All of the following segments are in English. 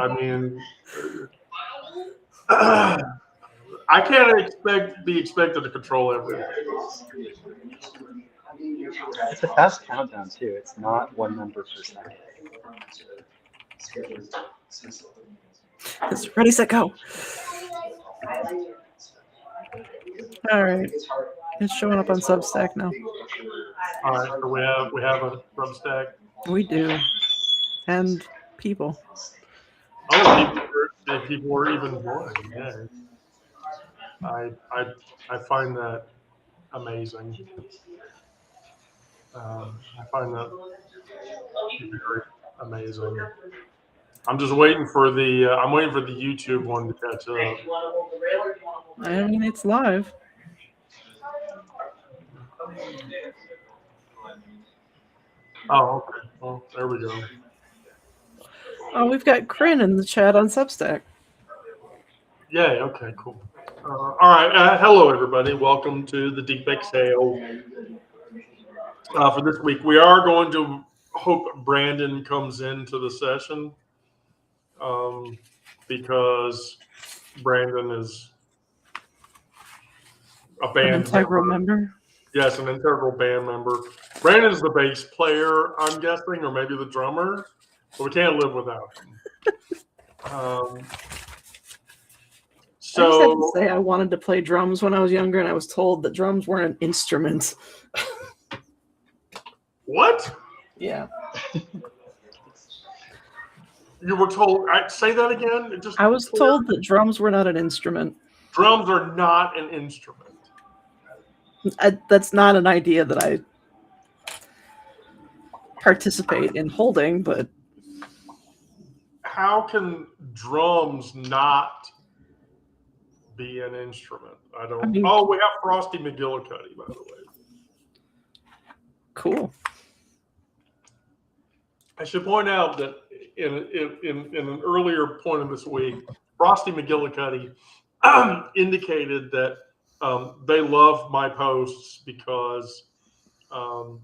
I mean, I can't be expected to control everything. It's a fast countdown too. It's not 1 number per second. It's ready, set, go. All right. It's showing up on Substack now. All right, so we have a Substack. We do. And people. Oh, people are even joining. Yeah. I find that amazing. I find that very amazing. I'm just waiting for the YouTube one to catch up. I mean, it's live. Oh, okay. Well, there we go. Oh, we've got Kryn in the chat on Substack. Yay. Okay. Cool. All right. Hello, everybody. Welcome to the Deep Exhale. For this week, we are going to hope Brandon comes into the session because Brandon is a band An integral member. Yes, an integral band member. Brandon's the bass player, I'm guessing, or maybe the drummer, but we can't live without him. I just have to say, I wanted to play drums when I was younger, and I was told that drums weren't an instrument. What? Yeah. You were told? Say that again. I was told that drums were not an instrument. Drums are not an instrument. That's not an idea that I participate in holding, but how can drums not be an instrument? I mean, oh, we have Frosty McGillicuddy, by the way. Cool. I should point out that in an earlier point of this week, Frosty McGillicuddy indicated that they love my posts because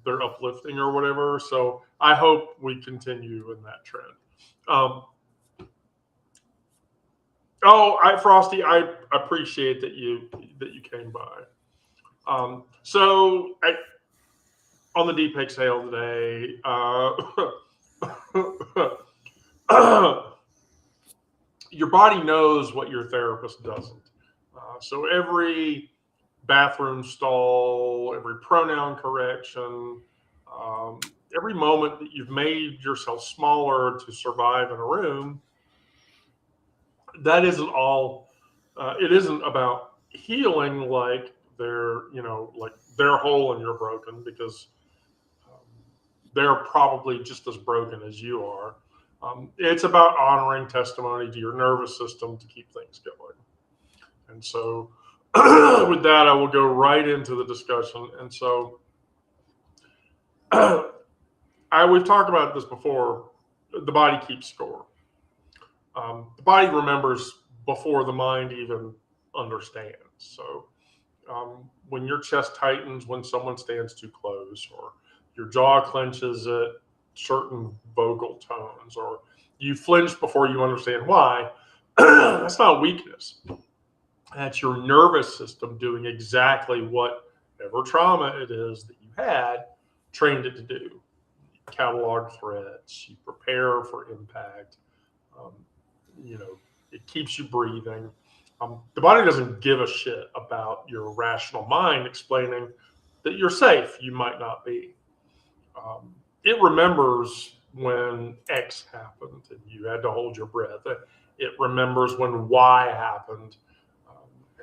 they're uplifting or whatever. So I hope we continue in that trend. Frosty, I appreciate that you came by. So on the Deep Exhale today, your body knows what your therapist doesn't. So every bathroom stall, every pronoun correction, every moment that you've made yourself smaller to survive in a room, that isn't all. It isn't about healing like they're whole and you're broken, because they're probably just as broken as you are. It's about honoring testimony to your nervous system to keep things going. And so with that, I will go right into the discussion. And so we've talked about this before. The body keeps score. The body remembers before the mind even understands. So when your chest tightens when someone stands too close, or your jaw clenches at certain vocal tones, or you flinch before you understand why, that's not weakness. That's your nervous system doing exactly whatever trauma it is that you had trained it to do. You catalog threats, you prepare for impact, it keeps you breathing. The body doesn't give a shit about your rational mind explaining that you're safe. You might not be. It remembers when X happened and you had to hold your breath. It remembers when Y happened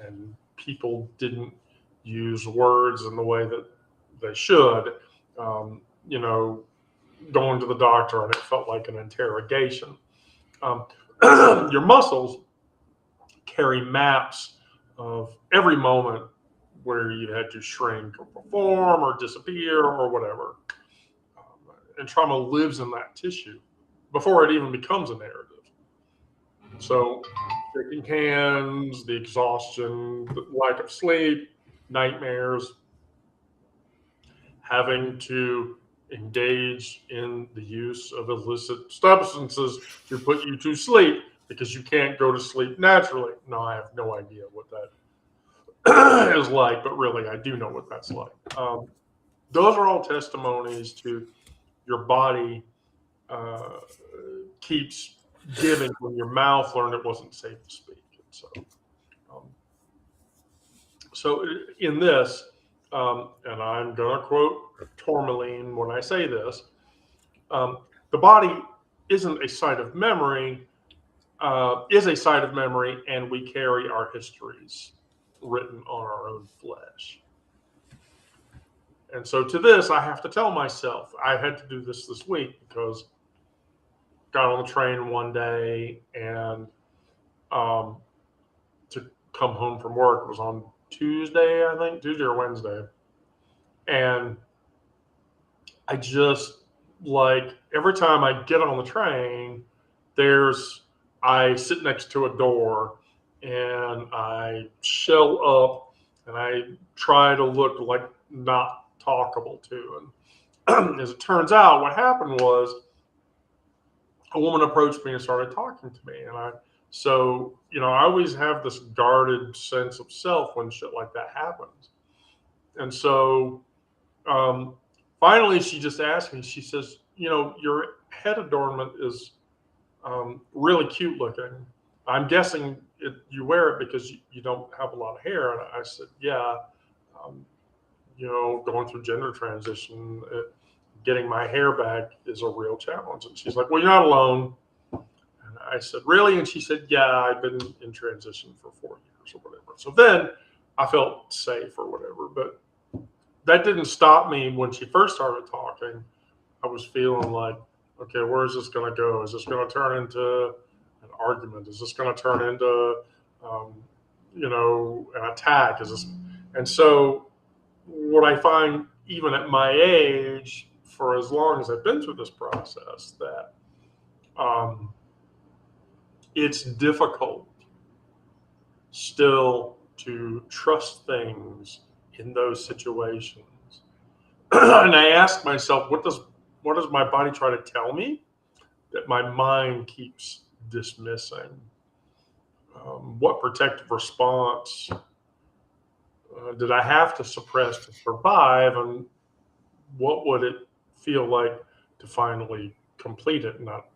and people didn't use words in the way that they should. Going to the doctor and it felt like an interrogation. Your muscles carry maps of every moment where you had to shrink or perform or disappear or whatever. And trauma lives in that tissue before it even becomes a narrative. So shaking hands, the exhaustion, the lack of sleep, nightmares, having to engage in the use of illicit substances to put you to sleep because you can't go to sleep naturally. No, I have no idea what that is like, but really, I do know what that's like. Those are all testimonies to your body keeps giving when your mouth learned it wasn't safe to speak. And so in this, and I'm going to quote Tourmaline when I say this, the body isn't a site of memory, is a site of memory, and we carry our histories written on our own flesh. And so to this, I have to tell myself, I had to do this week because got on the train one day and to come home from work. It was on Tuesday, I think, Tuesday or Wednesday. And I just, like, every time I get on the train, I sit next to a door and I shell up and I try to look like not talkable to. And as it turns out, what happened was a woman approached me and started talking to me. And I always have this guarded sense of self when shit like that happens. And so finally, she just asked me, she says, your head adornment is really cute looking. I'm guessing you wear it because you don't have a lot of hair. And I said, yeah, going through gender transition, getting my hair back is a real challenge. And she's like, well, you're not alone. And I said, really? And she said, yeah, I've been in transition for 4 years or whatever. So then I felt safe or whatever. But that didn't stop me when she first started talking. I was feeling like, okay, where is this going to go? Is this going to turn into an argument? Is this going to turn into, an attack? And so what I find, even at my age, for as long as I've been through this process, that it's difficult still to trust things in those situations. And I ask myself, what does my body try to tell me that my mind keeps dismissing? What protective response did I have to suppress to survive? And what would it feel like to finally complete it and not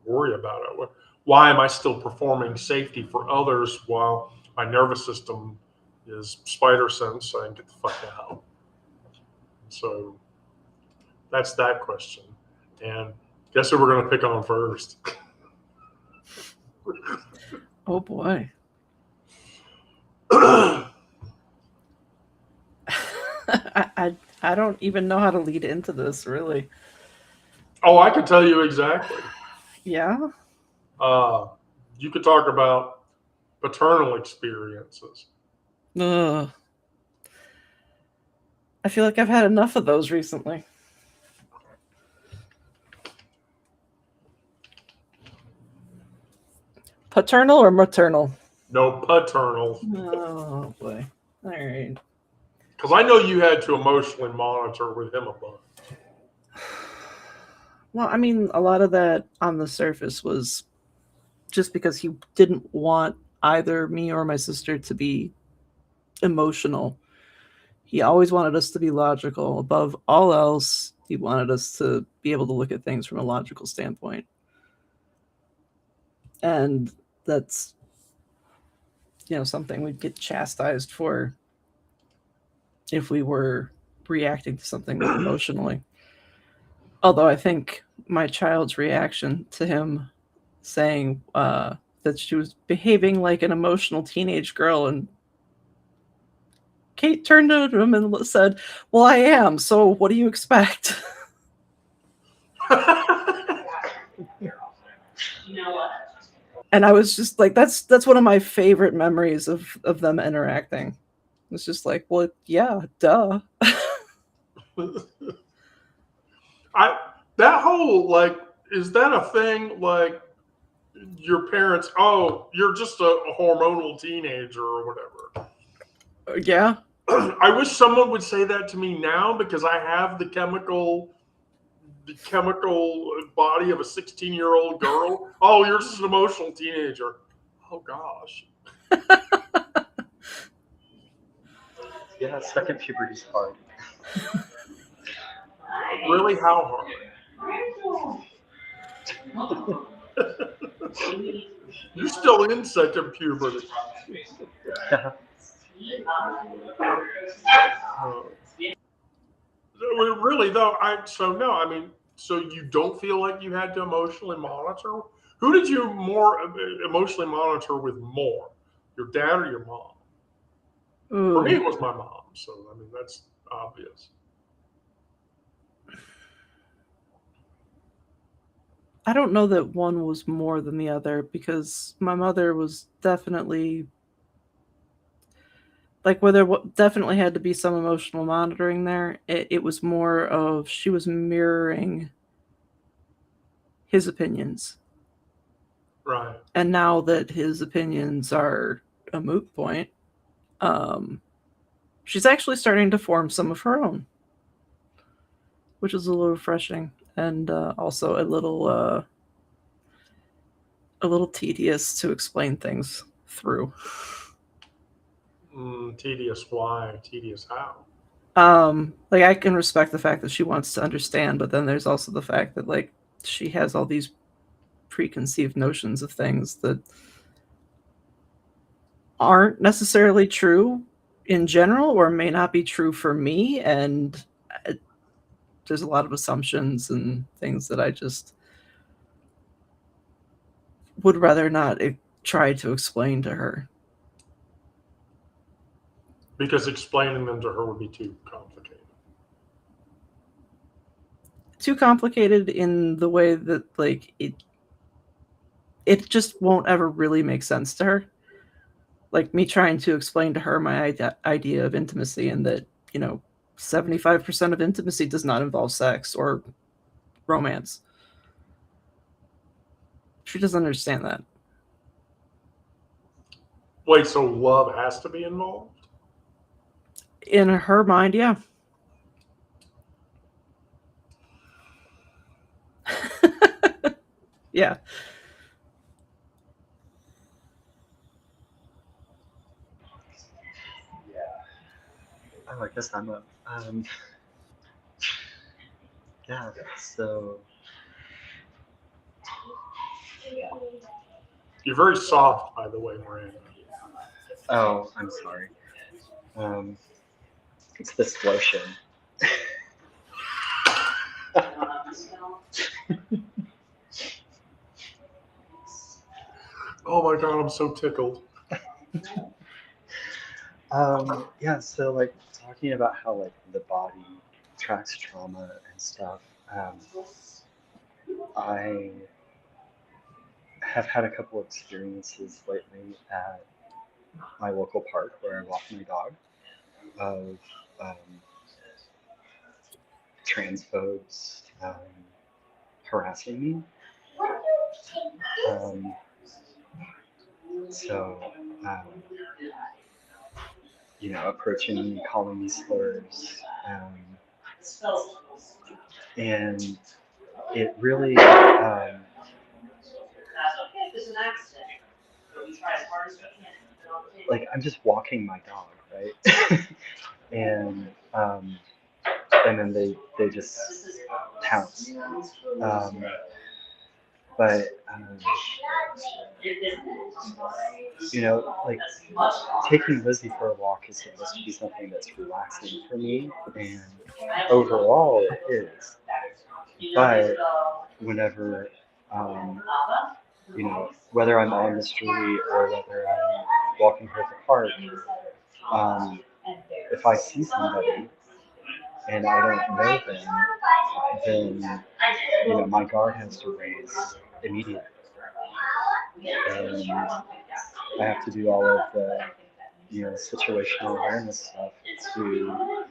worry about it? Why am I still performing safety for others while my nervous system is spider sense saying, get the fuck out? So that's that question. And guess who we're going to pick on first? Oh, boy. I don't even know how to lead into this, really. Oh, I can tell you exactly. Yeah? You could talk about paternal experiences. Ugh. I feel like I've had enough of those recently. Paternal or maternal? No, paternal. Oh, boy. All right. Because I know you had to emotionally monitor with him a bunch. Well, I mean, a lot of that on the surface was just because he didn't want either me or my sister to be emotional. He always wanted us to be logical. Above all else, he wanted us to be able to look at things from a logical standpoint. And that's, something we'd get chastised for if we were reacting to something emotionally. Although I think my child's reaction to him saying that she was behaving like an emotional teenage girl, and Kate turned to him and said, well, I am, so what do you expect? And I was just like, that's one of my favorite memories of them interacting. It's just like, well, yeah, duh. That whole, like, is that a thing? Like, your parents, oh, you're just a hormonal teenager or whatever. Yeah. I wish someone would say that to me now, because I have the chemical body of a 16-year-old girl. Oh, you're just an emotional teenager. Oh gosh. Yeah, second puberty's hard. Really, how hard? You're still in second puberty. Really though, so you don't feel like you had to emotionally monitor? Who did you more emotionally monitor with more? Your dad or your mom? For me, Ooh. it was my mom. So I mean, that's obvious. I don't know that one was more than the other, because my mother was definitely like, where there definitely had to be some emotional monitoring there. It was more of she was mirroring his opinions. Right. And now that his opinions are a moot point, she's actually starting to form some of her own, which is a little refreshing, and also a little tedious to explain things through. Tedious why? Tedious how? Like, I can respect the fact that she wants to understand, but then there's also the fact that, like, she has all these preconceived notions of things that aren't necessarily true in general, or may not be true for me, and there's a lot of assumptions and things that I just would rather not try to explain to her. Because explaining them to her would be too complicated. Too complicated in the way that, like, it just won't ever really make sense to her. Like, me trying to explain to her my idea of intimacy, and that, 75% of intimacy does not involve sex or romance. She doesn't understand that. Wait, so love has to be involved? In her mind, yeah. Yeah. Oh, I guess I'm up. Yeah, so You're very soft, by the way, Miranda. oh, I'm sorry. It's this lotion. Oh my god, I'm so tickled. Yeah, so like talking about how like the body tracks trauma and stuff. I have had a couple experiences lately at my local park where I walk my dog of transphobes harassing me. So, approaching me, calling me slurs, and it really, like, I'm just walking my dog, right? And then they just pounce. But like taking Lizzie for a walk is supposed to be something that's relaxing for me, and overall it is. But whenever, whether I'm on the street or whether I'm walking her at the park, if I see somebody and I don't know them, then my guard has to raise immediately, and I have to do all of the situational awareness stuff to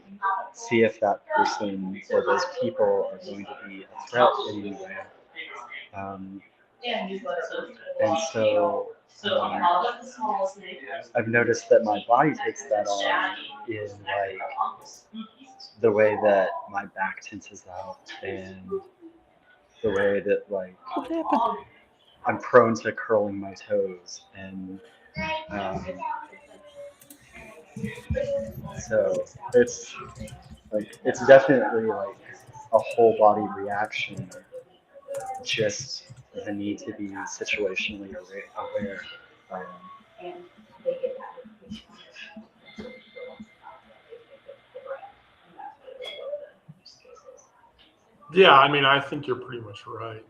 see if that person or those people are going to be a threat in any way. And so I've noticed that my body takes that on in like the way that my back tenses out and the way that like What happened? I'm prone to curling my toes and um, so it's definitely like a whole body reaction, just the need to be situationally aware. Um, Yeah, I mean, I think you're pretty much right.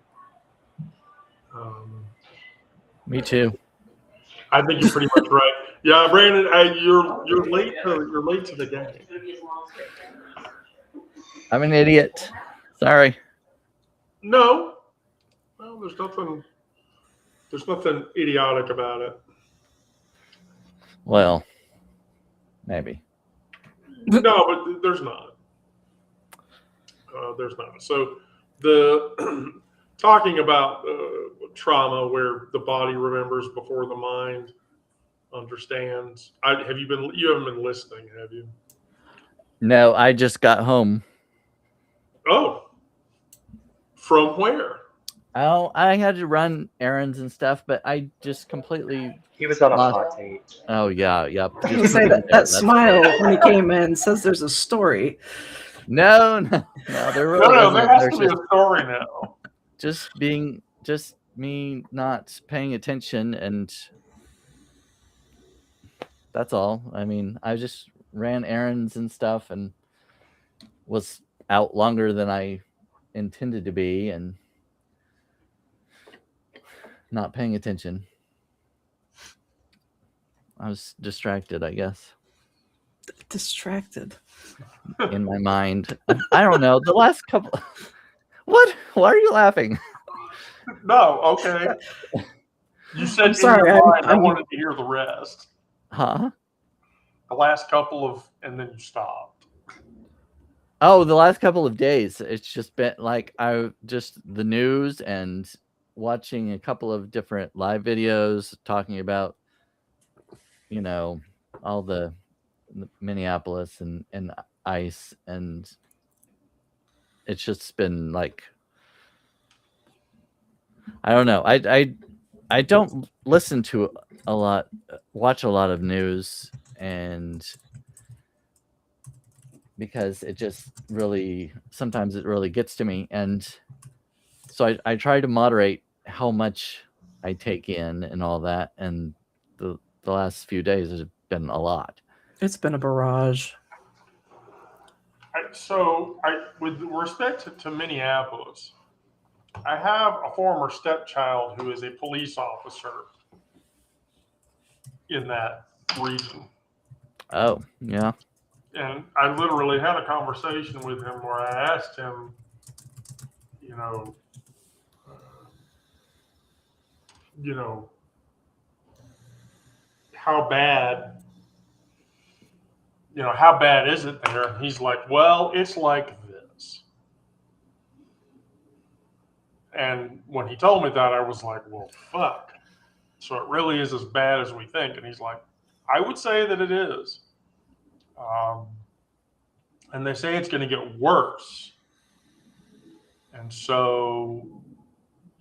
Me too. I think you're pretty much right. Yeah, Brandon, you're late to the game. I'm an idiot. Sorry. No, well, there's nothing idiotic about it. Well, maybe. No, but there's not. There's not. So the talking about trauma, where the body remembers before the mind understands. You haven't been listening, have you? No, I just got home. Oh, from where? Oh, I had to run errands and stuff, but I just completely. He was on a lost. hot date. Oh yeah, yep. You say that smile when he came in says there's a story. No, there really No, isn't. there has There's to be a story now. just me not paying attention, and that's all. I mean, I just ran errands and stuff, and was out longer than I intended to be, and not paying attention. I was distracted, I guess. Distracted. In my mind. I don't know. The last couple. What? Why are you laughing? No, okay. You said I'm sorry. I wanted to hear the rest. Huh? The last couple of, and then you stopped. Oh, the last couple of days. It's just been like the news and watching a couple of different live videos talking about, all the Minneapolis and ICE, and it's just been like, I don't know. I don't listen to watch a lot of news, and because it just really, sometimes it really gets to me. And so I try to moderate how much I take in and all that. And the last few days has been a lot. It's been a barrage. With respect to Minneapolis, I have a former stepchild who is a police officer in that region. Oh, yeah. And I literally had a conversation with him where I asked him, how bad is it there? And he's like, well, it's like this. And when he told me that, I was like, well, fuck. So it really is as bad as we think. And he's like, I would say that it is. And they say it's going to get worse. And so,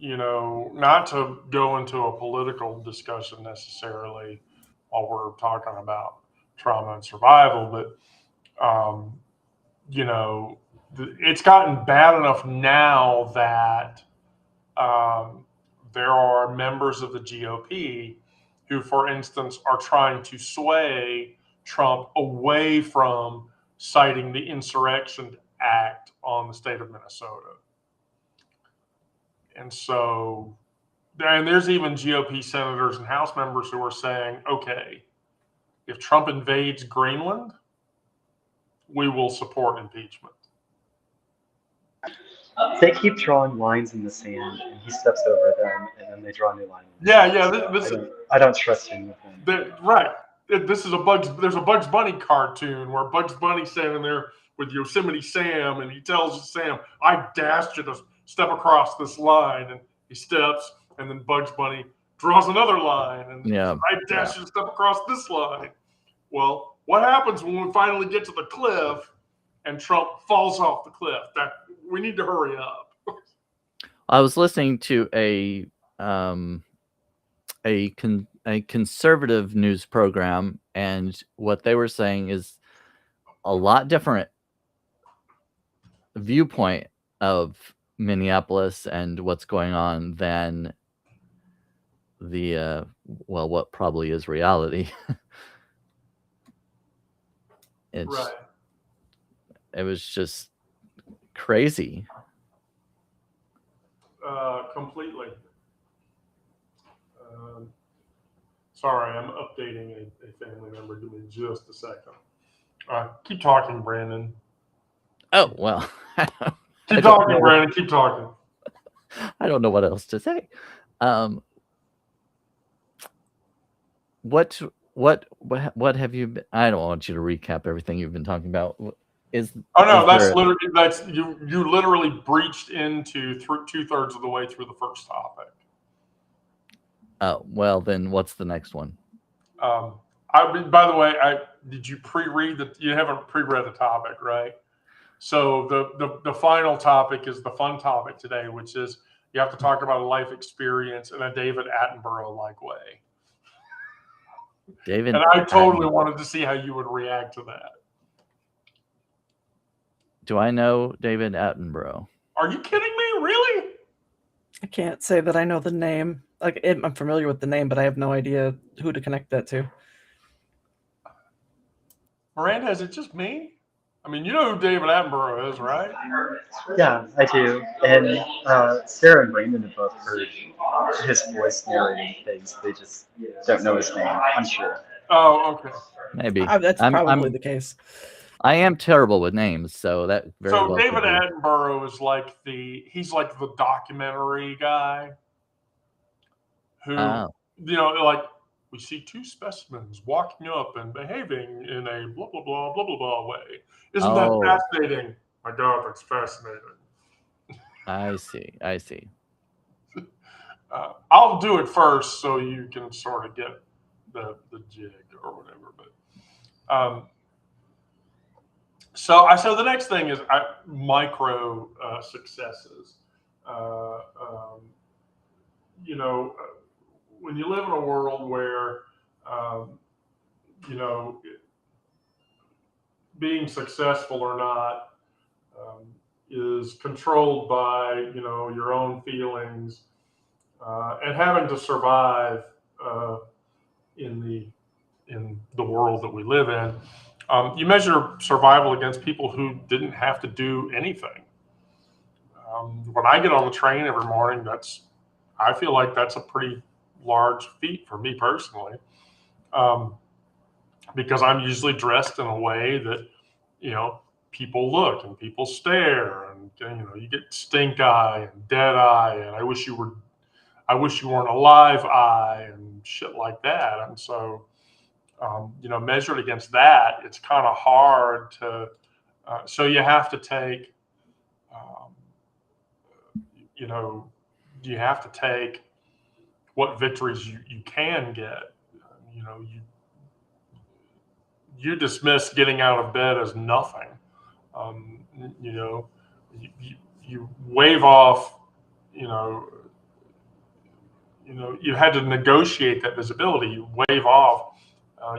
not to go into a political discussion necessarily while we're talking about trauma and survival, but, it's gotten bad enough now that there are members of the GOP who, for instance, are trying to sway Trump away from citing the Insurrection Act on the state of Minnesota. And so, and there's even GOP senators and House members who are saying, okay, if Trump invades Greenland, we will support impeachment. They keep drawing lines in the sand, and he steps over them, and then they draw a new line. I don't trust any of them. Right. This is there's a Bugs Bunny cartoon where Bugs Bunny's standing there with Yosemite Sam, and he tells Sam, I dashed you to step across this line, and he steps, And then Bugs Bunny draws another line, and Yeah. I dash you to step across this line. Well, what happens when we finally get to the cliff and Trump falls off the cliff? That we need to hurry up. I was listening to a conservative news program, and what they were saying is a lot different viewpoint of Minneapolis and what's going on than the what probably is reality. Right. It was just crazy. Completely. Sorry, I'm updating a family member. Give me just a second. Keep talking, Brandon. Oh, well. Keep talking, Brandon. Keep talking. I don't know what else to say. What have you been, I don't want you to recap everything you've been talking about. You literally breached into 2/3 of the way through the first topic. Oh, well, then what's the next one? By the way, did you pre-read that? You haven't pre-read the topic, right? So the final topic is the fun topic today, which is you have to talk about a life experience in a David Attenborough-like way. And I totally wanted to see how you would react to that. Do I know David Attenborough? Are you kidding me? Really? I can't say that I know the name. Like, I'm familiar with the name, but I have no idea who to connect that to. Miranda, is it just me? I mean, you know who David Attenborough is, right? Yeah, I do. And Sarah and Brandon have both heard his voice narrating things. They just don't know his name, I'm sure. Oh, okay. Maybe. That's probably the case. I am terrible with names, so that very well. So David Attenborough is like he's like the documentary guy who, like, we see two specimens walking up and behaving in a blah, blah, blah, blah, blah, blah way. Isn't that fascinating? My God, that's fascinating. I see. I'll do it first so you can sort of get the jig or whatever. But so the next thing is micro successes. When you live in a world where, being successful or not is controlled by, your own feelings and having to survive in the world that we live in, you measure survival against people who didn't have to do anything. When I get on the train every morning, I feel like that's a pretty large feat for me personally, because I'm usually dressed in a way that, people look and people stare, and you get stink eye and dead eye, and I wish you weren't alive eye and shit like that. And so, measured against that, it's kind of hard to. So you have to take, you have to take what victories you can get. You dismiss getting out of bed as nothing. You wave off. You had to negotiate that visibility. You wave off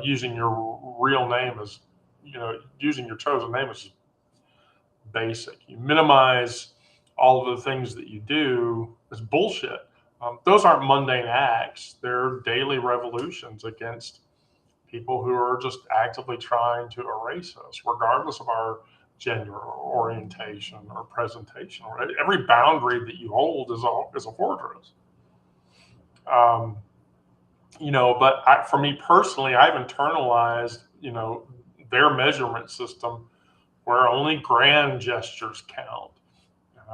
using your real name as, using your chosen name as basic. You minimize all of the things that you do as bullshit. Those aren't mundane acts. They're daily revolutions against people who are just actively trying to erase us, regardless of our gender or orientation or presentation. Right? Every boundary that you hold is a fortress. But for me personally, I've internalized, their measurement system where only grand gestures count,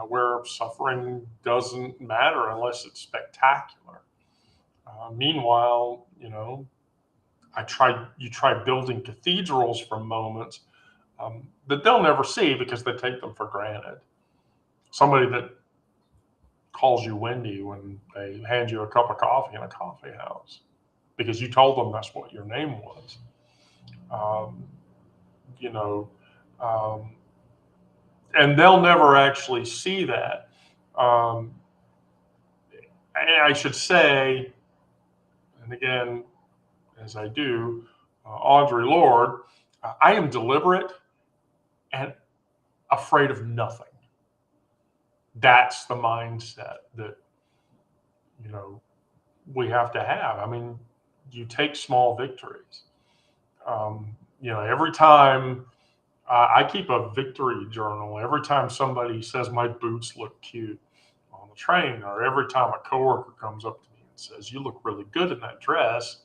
where suffering doesn't matter unless it's spectacular. Meanwhile, you try building cathedrals from moments that they'll never see because they take them for granted. Somebody that calls you Wendy when they hand you a cup of coffee in a coffee house because you told them that's what your name was. Um, you know, um, and they'll never actually see that. Um, I should say, and again, as I do, Audre Lorde, I am deliberate and afraid of nothing. That's the mindset that, you know, we have to have. I mean, you take small victories. You know, every time I keep a victory journal, every time somebody says my boots look cute on the train, or every time a coworker comes up to me and says, "You look really good in that dress,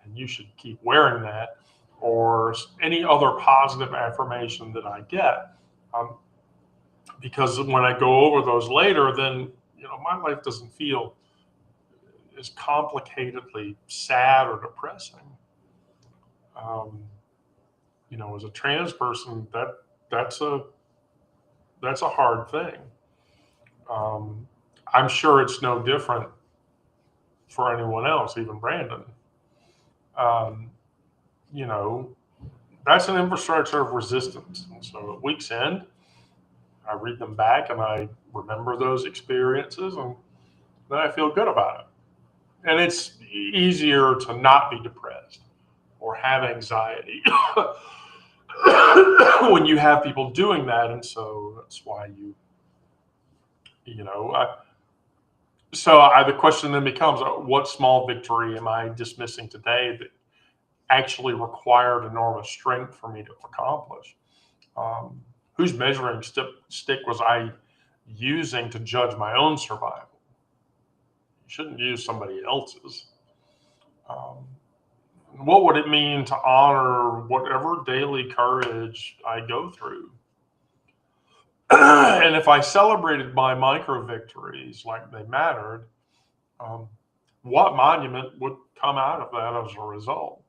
and you should keep wearing that," or any other positive affirmation that I get. Because when I go over those later, then, you know, my life doesn't feel as complicatedly sad or depressing. Um, you know, as a trans person, that's a hard thing. I'm sure it's no different for anyone else, even Brandon. Um, you know, that's an infrastructure of resistance. And so at week's end, I read them back and I remember those experiences, and then I feel good about it. And it's easier to not be depressed or have anxiety when you have people doing that. And so that's why you know, the question then becomes, what small victory am I dismissing today that actually required enormous strength for me to accomplish? Whose measuring stick was I using to judge my own survival? You shouldn't use somebody else's. What would it mean to honor whatever daily courage I go through? And if I celebrated my micro victories like they mattered, what monument would come out of that as a result?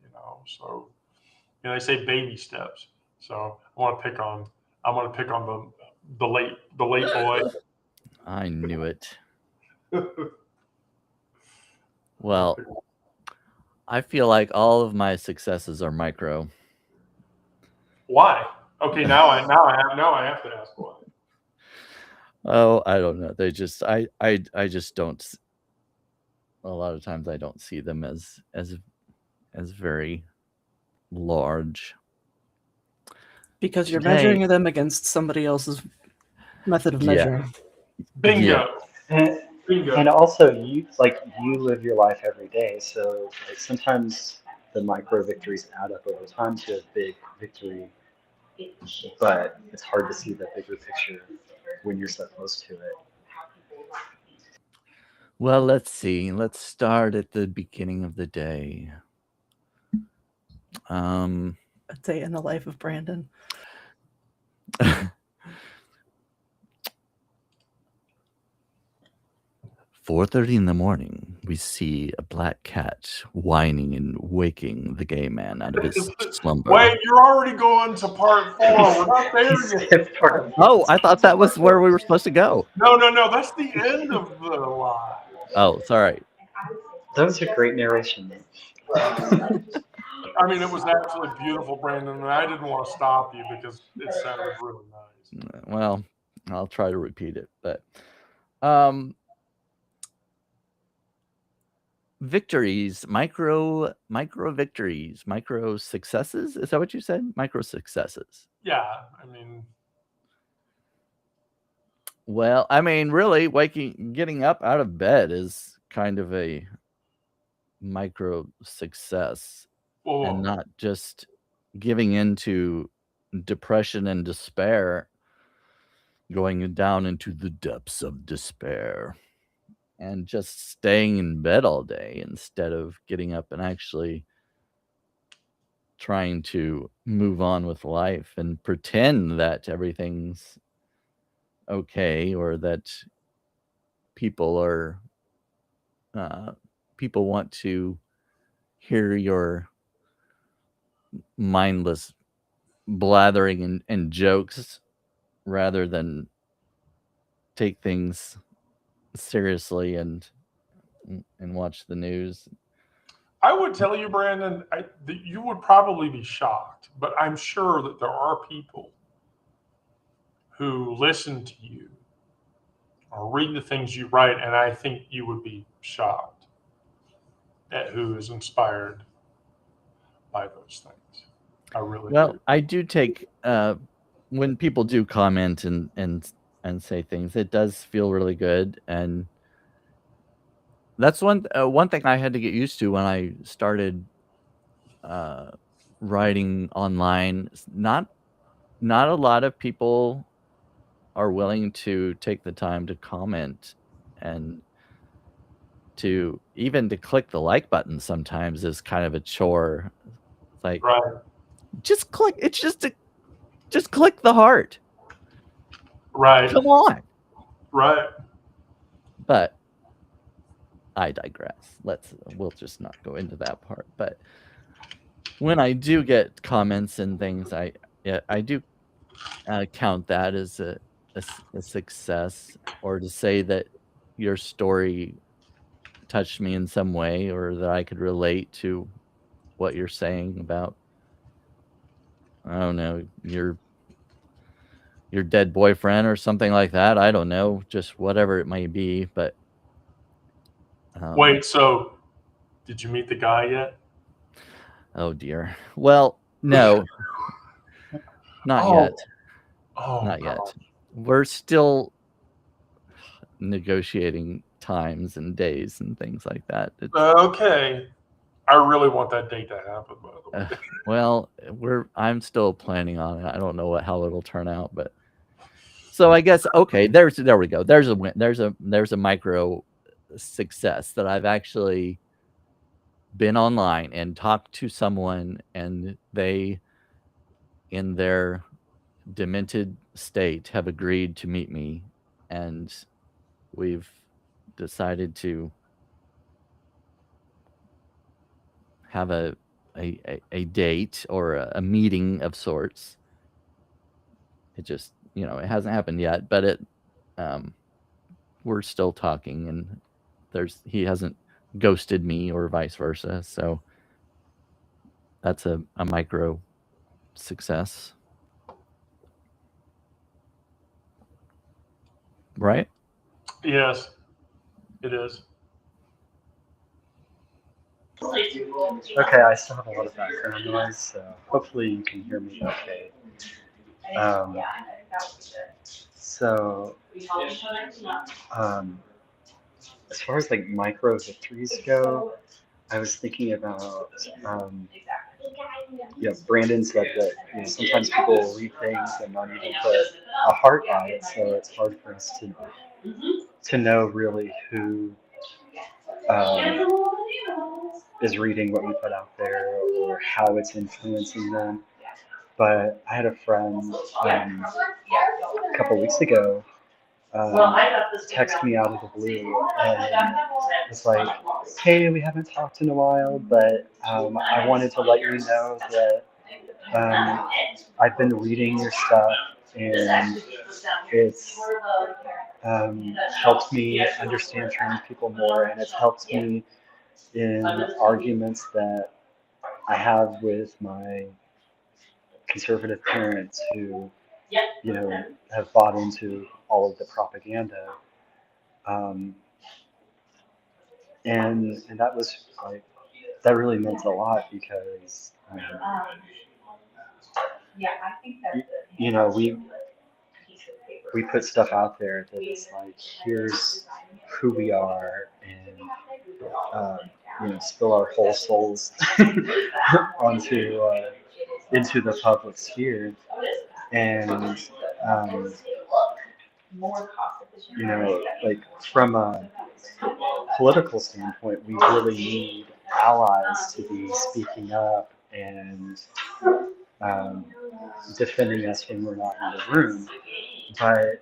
You know, so, you know, they say baby steps. So I'm going to pick on the late boy. I knew it. Well, I feel like all of my successes are micro. Why? Okay, now I have to ask why. Oh, I don't know. They just I just don't. A lot of times I don't see them as very large. Because you're Today- measuring them against somebody else's method of Yeah. measuring. Bingo. And, Bingo. and also, you live your life every day, so like sometimes the micro victories add up over time to a big victory, but it's hard to see the bigger picture when you're so close to it. Well, let's see. Let's start at the beginning of the day. A day in the life of Brandon. 4:30 in the morning, we see a black cat whining and waking the gay man out of his slumber. Wait, you're already going to part 4. We're not there yet. Oh, I thought that was where we were supposed to go. No. That's the end of the lie. Oh, sorry. That was a great narration. I mean, it was absolutely beautiful, Brandon, and I didn't want to stop you because it sounded really nice. Well, I'll try to repeat it, but victories, micro victories, micro successes. Is that what you said? Micro successes. Yeah, I mean, well, I mean, really, getting up out of bed is kind of a micro success, and not just giving into depression and despair, going down into the depths of despair, and just staying in bed all day instead of getting up and actually trying to move on with life and pretend that everything's okay, or that people want to hear your mindless blathering and jokes rather than take things seriously and watch the news. I would tell you, Brandon, that you would probably be shocked, but I'm sure that there are people who listen to you or read the things you write, and I think you would be shocked at who is inspired by those things. I really do. I do take when people do comment and say things, it does feel really good, and that's one thing I had to get used to when I started writing online. Not a lot of people are willing to take the time to comment, and to click the like button sometimes is kind of a chore. It's like, Right. just click. It's just click the heart. Right. Come on. Right. But I digress. We'll just not go into that part. But when I do get comments and things, I do count that as a success, or to say that your story touched me in some way, or that I could relate to what you're saying about, I don't know, your dead boyfriend or something like that. I don't know, just whatever it may be. But wait, so did you meet the guy yet? Oh dear. Well, no, not yet. Oh, Not yet. We're still negotiating times and days and things like that. Okay. I really want that date to happen, by the way. Well, I'm still planning on it. I don't know how it'll turn out, but so I guess, okay, there we go. There's a win. There's a micro success that I've actually been online and talked to someone, and they, in their demented state, have agreed to meet me, and we've decided to have a date or a meeting of sorts. It just, it hasn't happened yet, but we're still talking, and he hasn't ghosted me or vice versa. So that's a micro success. Right? Yes, it is. Okay, I still have a lot of background noise, so hopefully you can hear me okay. So, as far as like micro victories go, I was thinking about, Brandon said that sometimes people read things and not even put a heart on it, so it's hard for us to know really who is reading what we put out there or how it's influencing them. But I had a friend a couple weeks ago text me out of the blue and was like, hey, we haven't talked in a while, but I wanted to let you know that I've been reading your stuff, and it's helped me understand trans people more, and it's helped me in arguments that I have with my conservative parents who, have bought into all of the propaganda. And that was like, that really meant a lot because, we put stuff out there that is like, here's who we are, and spill our whole souls onto into the public sphere, and like from a political standpoint, we really need allies to be speaking up and defending us when we're not in the room. But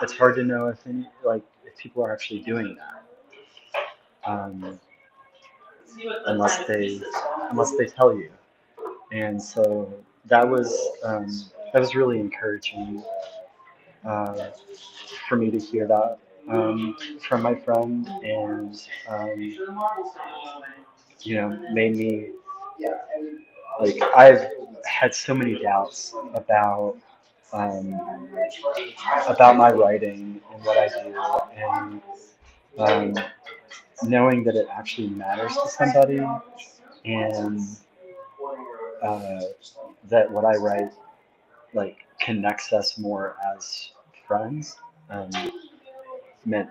it's hard to know if people are actually doing that, unless they tell you. And so that was really encouraging. for me to hear that from my friend, and made me like I've had so many doubts um, about my writing and what I do, and knowing that it actually matters to somebody, and uh, that what I write like connects us more as friends, meant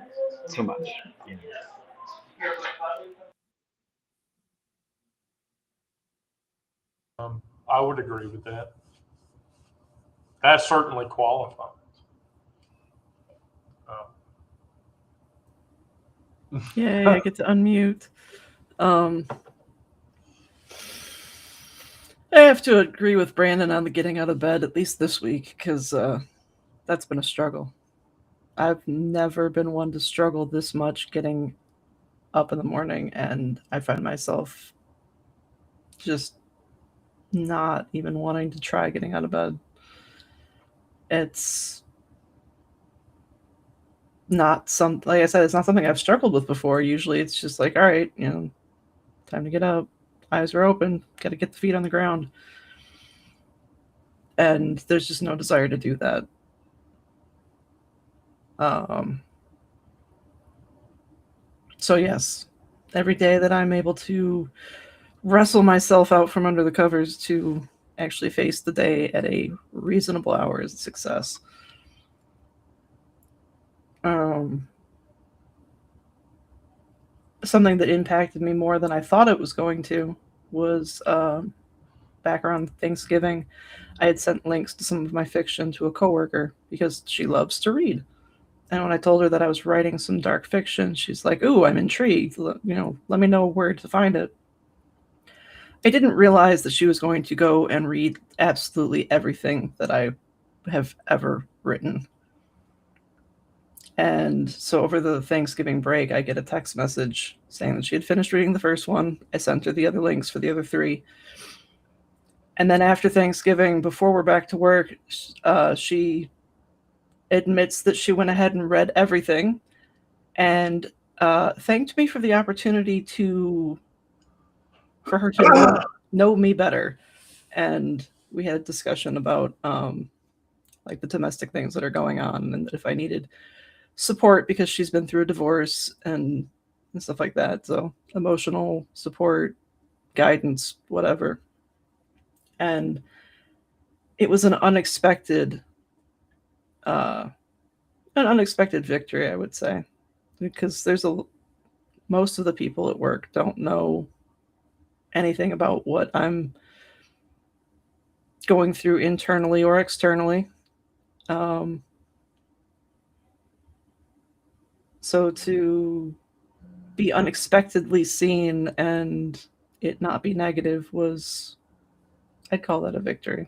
so much. You know. I would agree with that. That certainly qualifies. Yay, I get to unmute. I have to agree with Brandon on the getting out of bed, at least this week, because that's been a struggle. I've never been one to struggle this much getting up in the morning, and I find myself just not even wanting to try getting out of bed. It's not like I said, it's not something I've struggled with before. Usually it's just like, all right, time to get up. Eyes are open, got to get the feet on the ground. And there's just no desire to do that. So yes, every day that I'm able to wrestle myself out from under the covers to actually face the day at a reasonable hour is a success. Something that impacted me more than I thought it was going to was back around Thanksgiving. I had sent links to some of my fiction to a coworker because she loves to read. And when I told her that I was writing some dark fiction, she's like, "Ooh, I'm intrigued. Let me know where to find it." I didn't realize that she was going to go and read absolutely everything that I have ever written. And so over the Thanksgiving break, I get a text message saying that she had finished reading the first one. I sent her the other links for the other 3. And then after Thanksgiving, before we're back to work, she admits that she went ahead and read everything and thanked me for the opportunity for her to know me better. And we had a discussion about like the domestic things that are going on, and if I needed support because she's been through a divorce and stuff like that. So emotional support, guidance, whatever. And it was an unexpected victory, I would say, because most of the people at work don't know anything about what I'm going through internally or externally. So to be unexpectedly seen and it not be negative I'd call that a victory.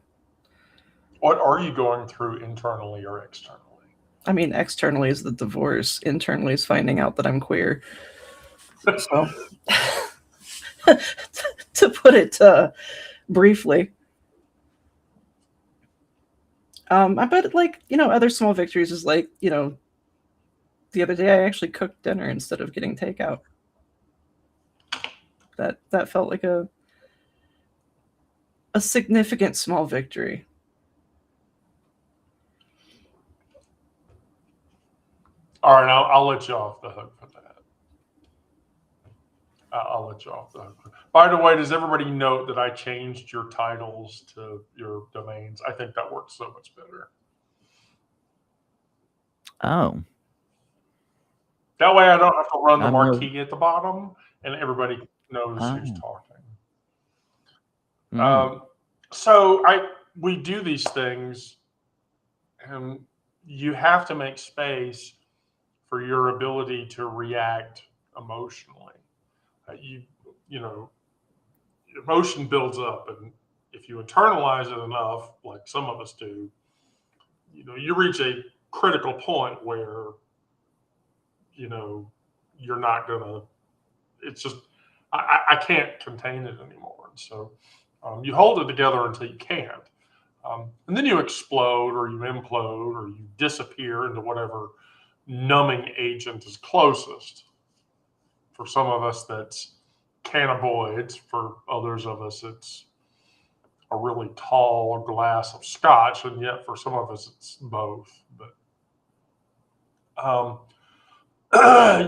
What are you going through internally or externally? I mean, externally is the divorce. Internally is finding out that I'm queer. So, to put it briefly. I bet other small victories is like, the other day I actually cooked dinner instead of getting takeout. That felt like a significant small victory. All right, I'll let you off the hook for that. I'll let you off the hook. By the way, does everybody note that I changed your titles to your domains? I think that works so much better. Oh. That way I don't have to run the marquee at the bottom and everybody knows who's talking. So we do these things and you have to make space for your ability to react emotionally. Emotion builds up, and if you internalize it enough, like some of us do, you reach a critical point where you're not gonna. It's just I can't contain it anymore. And so you hold it together until you can't. And then you explode or you implode or you disappear into whatever numbing agent is closest. For some of us, that's cannabinoids. For others of us, it's a really tall glass of scotch. And yet for some of us, it's both. But,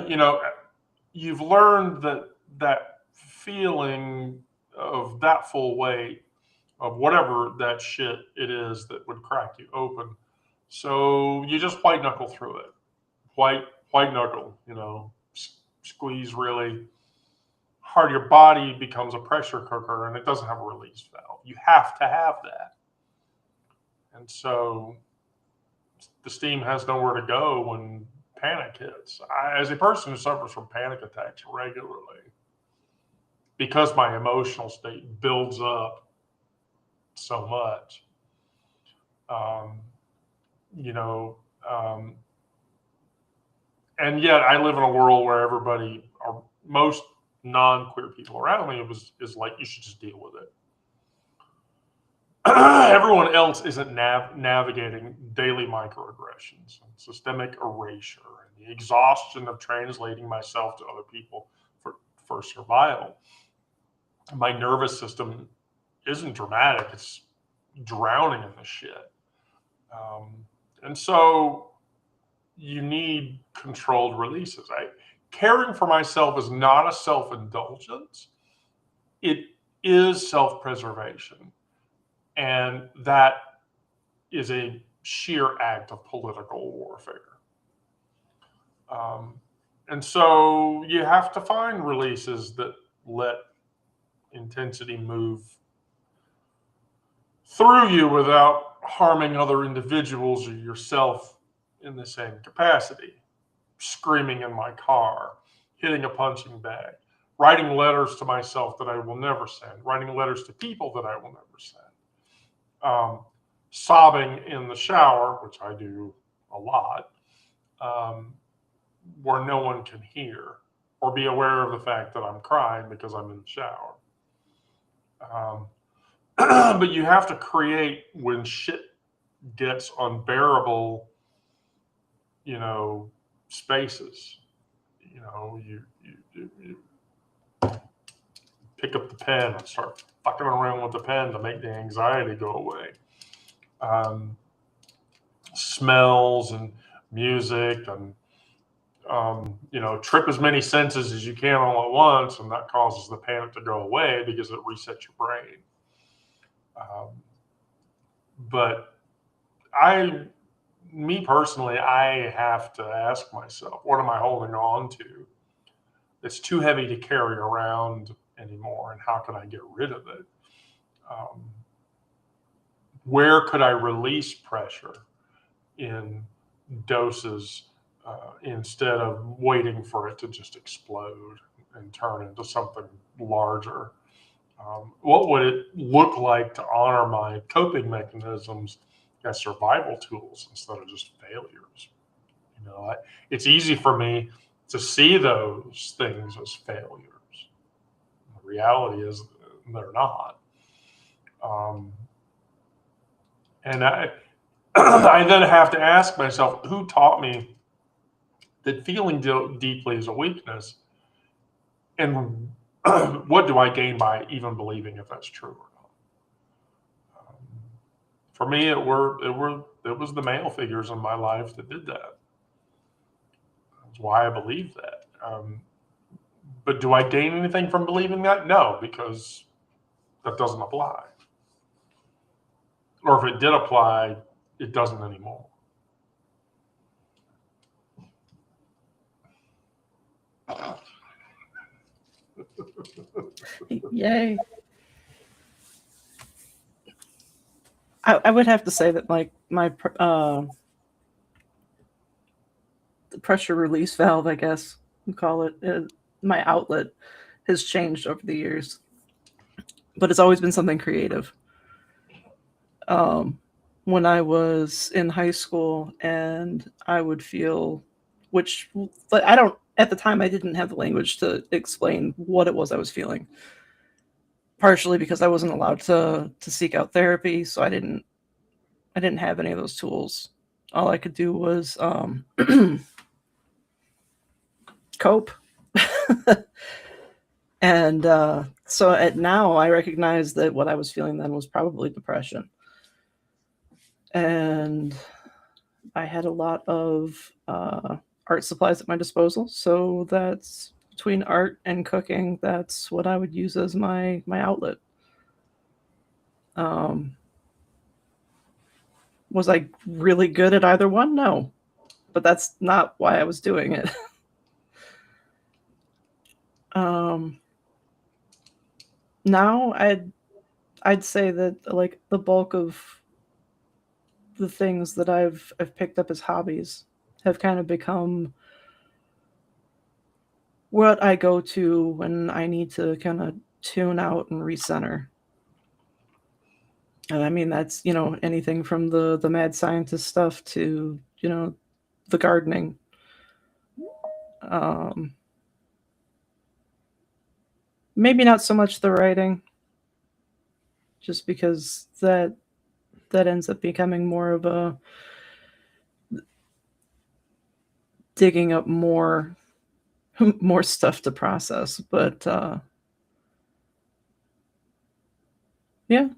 you know, you've learned that feeling of that full weight of whatever that shit it is that would crack you open. So you just white knuckle through it. White knuckle, you know, squeeze really hard. Your body becomes a pressure cooker and it doesn't have a release valve. You have to have that. And so the steam has nowhere to go when panic hits. As a person who suffers from panic attacks regularly, because my emotional state builds up so much, you know, and yet I live in a world where everybody, or most non-queer people around me, is like, you should just deal with it. Everyone else isn't navigating daily microaggressions, and systemic erasure, and the exhaustion of translating myself to other people for survival. My nervous system isn't dramatic; it's drowning in the shit. And so you need controlled releases. Caring for myself is not a self-indulgence. It is self-preservation. And that is a sheer act of political warfare. And so you have to find releases that let intensity move through you without harming other individuals or yourself in the same capacity. Screaming in my car, hitting a punching bag, writing letters to myself that I will never send, writing letters to people that I will never send, sobbing in the shower, which I do a lot, where no one can hear or be aware of the fact that I'm crying because I'm in the shower. But you have to create when shit gets unbearable, you know, spaces. You know, you pick up the pen and start fucking around with the pen to make the anxiety go away. Smells and music and, you know, trip as many senses as you can all at once, and that causes the panic to go away because it resets your brain. But me personally, I have to ask myself, what am I holding on to that's too heavy to carry around anymore, and how can I get rid of it? Where could I release pressure in doses instead of waiting for it to just explode and turn into something larger? What would it look like to honor my coping mechanisms as survival tools instead of just failures? You know, it's easy for me to see those things as failures. The reality is they're not. And I then have to ask myself, who taught me that feeling deeply is a weakness? And what do I gain by even believing if that's true or not? For me, it was the male figures in my life that did that. That's why I believe that. But do I gain anything from believing that? No, because that doesn't apply. Or if it did apply, it doesn't anymore. Yay. I would have to say that my the pressure release valve, I guess you call it, my outlet has changed over the years, but it's always been something creative. When I was in high school and I would feel, which I don't, at the time I didn't have the language to explain what it was I was feeling. Partially because I wasn't allowed to seek out therapy, so I didn't I didn't have any of those tools. All I could do was cope. And so now I recognize that what I was feeling then was probably depression. And I had a lot of art supplies at my disposal. So that's between art and cooking, that's what I would use as my outlet. Was I really good at either one? No. But that's not why I was doing it. Now I'd say that like the bulk of the things that I've picked up as hobbies have kind of become what I go to when I need to kind of tune out and recenter. And I mean that's, anything from the mad scientist stuff to, the gardening. Maybe not so much the writing, just because that ends up becoming more of a digging up more stuff to process. But yeah,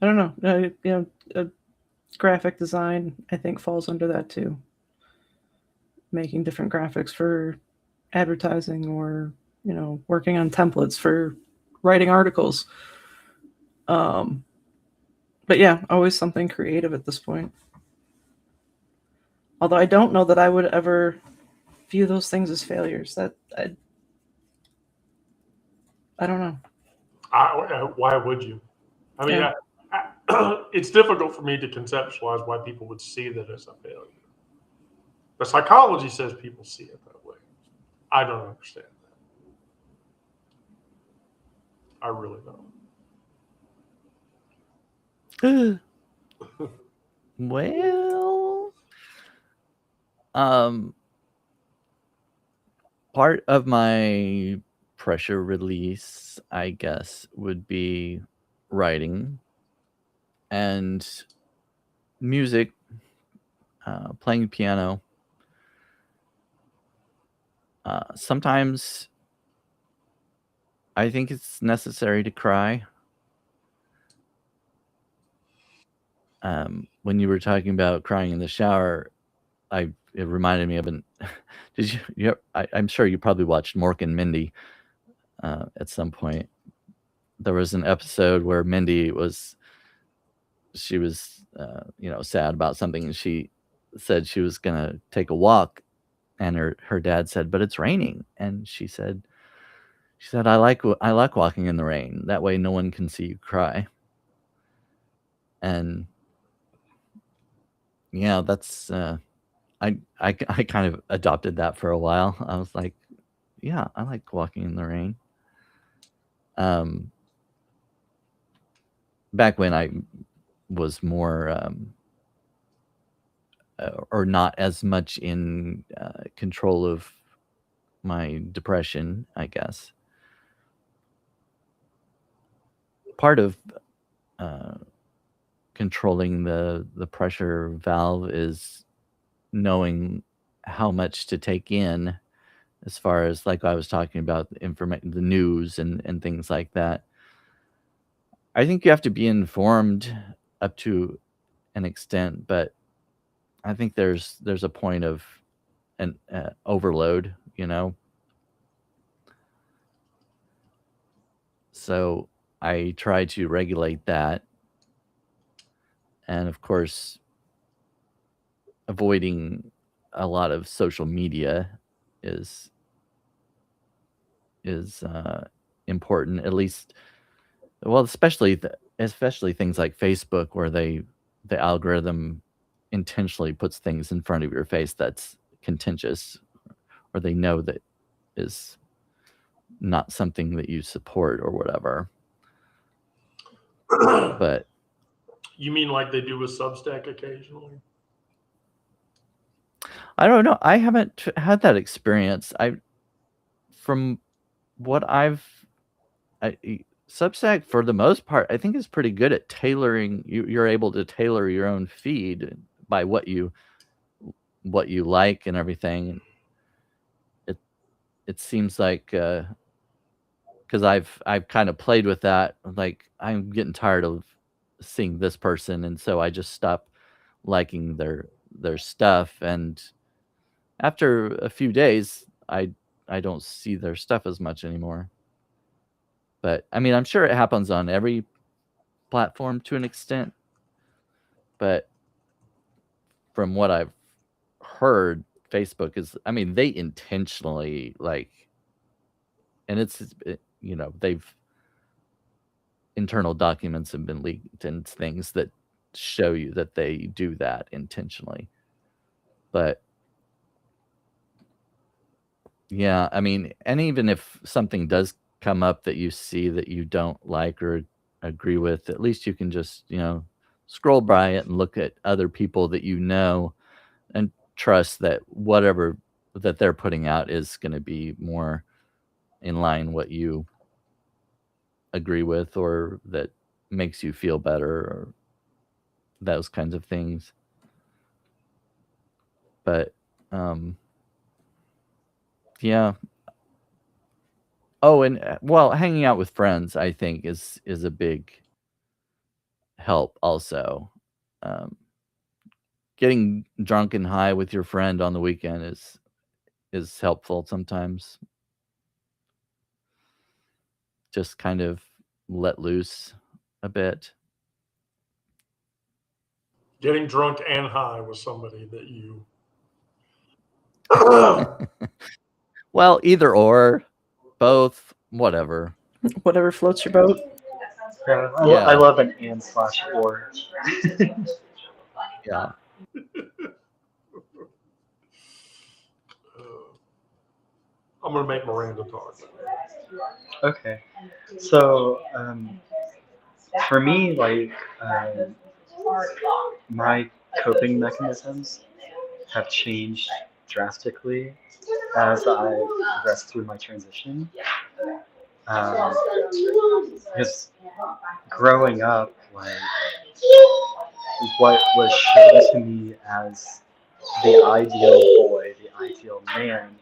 I don't know. Graphic design, I think, falls under that too. Making different graphics for advertising, or working on templates for writing articles. But yeah, always something creative at this point. Although I don't know that I would ever view those things as failures. That I don't know. Why would you? I mean, Yeah. it's difficult for me to conceptualize why people would see that as a failure. But psychology says people see it that way. I don't understand that. I really don't. Well, part of my pressure release, I guess, would be writing and music, playing piano. Sometimes I think it's necessary to cry. When you were talking about crying in the shower, it reminded me of an. Did you? I'm sure you probably watched Mork and Mindy at some point. There was an episode where Mindy was sad about something, and she said she was gonna take a walk, and her dad said, "But it's raining," and she said, "I like walking in the rain. That way, no one can see you cry." And yeah, that's I kind of adopted that for a while. I was like, yeah, I like walking in the rain. Back when I was more or not as much in control of my depression, I guess. Part of controlling the pressure valve is knowing how much to take in, as far as like I was talking about the news and things like that. I think you have to be informed up to an extent, but I think there's a point of an overload, So I try to regulate that, and of course, avoiding a lot of social media is important. At least, well, especially things like Facebook, where the algorithm intentionally puts things in front of your face that's contentious, or they know that is not something that you support or whatever. But You mean like they do with Substack occasionally? I don't know. I haven't had that experience. From what I've Substack, for the most part, I think is pretty good at tailoring. You're able to tailor your own feed by what you like and everything. It seems like because I've kind of played with that. Like, I'm getting tired of seeing this person, and so I just stop liking their stuff. And after a few days, I don't see their stuff as much anymore. But I mean, I'm sure it happens on every platform to an extent. But from what I've heard, Facebook is, I mean, they intentionally, like, and they've internal documents have been leaked and things that show you that they do that intentionally. But yeah, I mean, and even if something does come up that you see that you don't like or agree with, at least you can just, scroll by it and look at other people that you know and trust that whatever that they're putting out is going to be more in line what you agree with or that makes you feel better or those kinds of things. But yeah. Oh, and well, hanging out with friends, I think, is a big help also. Getting drunk and high with your friend on the weekend is helpful sometimes. Just kind of let loose a bit. Getting drunk and high with somebody that you. Well, either or, both, whatever. Whatever floats your boat. I love an and/or. Yeah. I'm going to make Miranda talk. Okay. So, for me, like, my coping mechanisms have changed drastically as I progressed through my transition. Because growing up, like, what was shown to me as the ideal boy, the ideal man,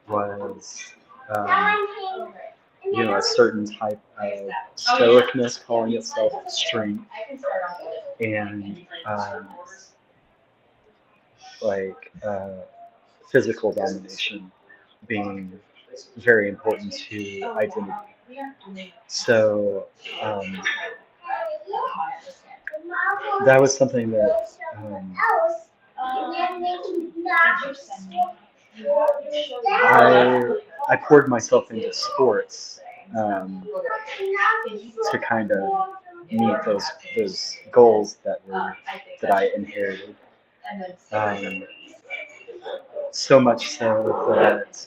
was a certain type of stoicness calling itself strength, and physical domination being very important to identity. So that was something that I poured myself into sports to kind of meet those goals that I inherited. So much so that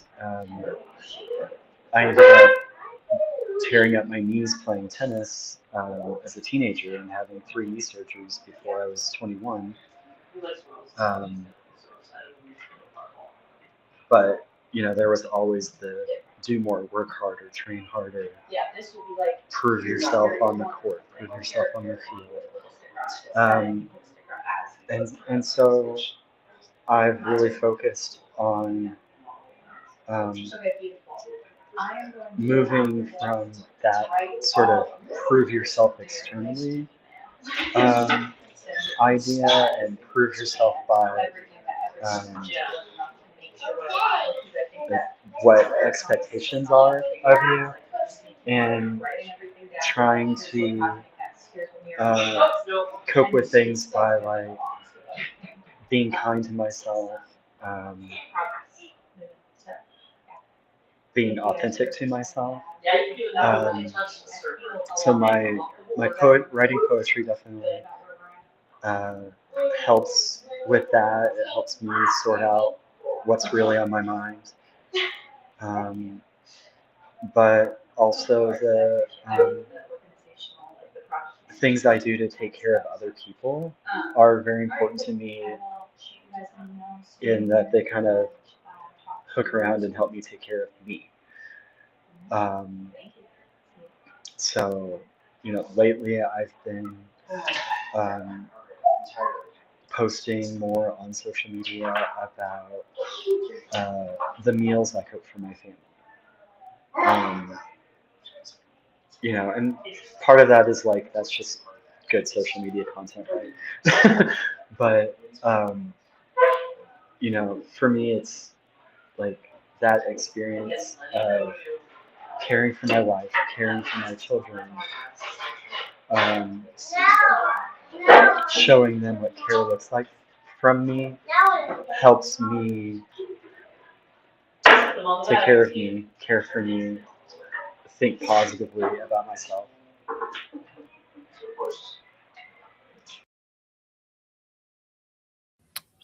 I ended up tearing up my knees playing tennis as a teenager and having 3 knee surgeries before I was 21. But there was always the do more, work harder, train harder, prove yourself on the court, prove yourself on the field. And so I've really focused on moving from that sort of prove yourself externally idea and prove yourself by what expectations are of you, and trying to cope with things by like being kind to myself, being authentic to myself. So my writing poetry definitely helps with that. It helps me sort out what's really on my mind. But also the things I do to take care of other people are very important to me, in that they kind of hook around and help me take care of me. So, lately I've been posting more on social media about the meals I cook for my family. And part of that is like, that's just good social media content, right? But, for me, it's like that experience of caring for my wife, caring for my children, showing them what care looks like from me helps me take care of me, care for me, think positively about myself.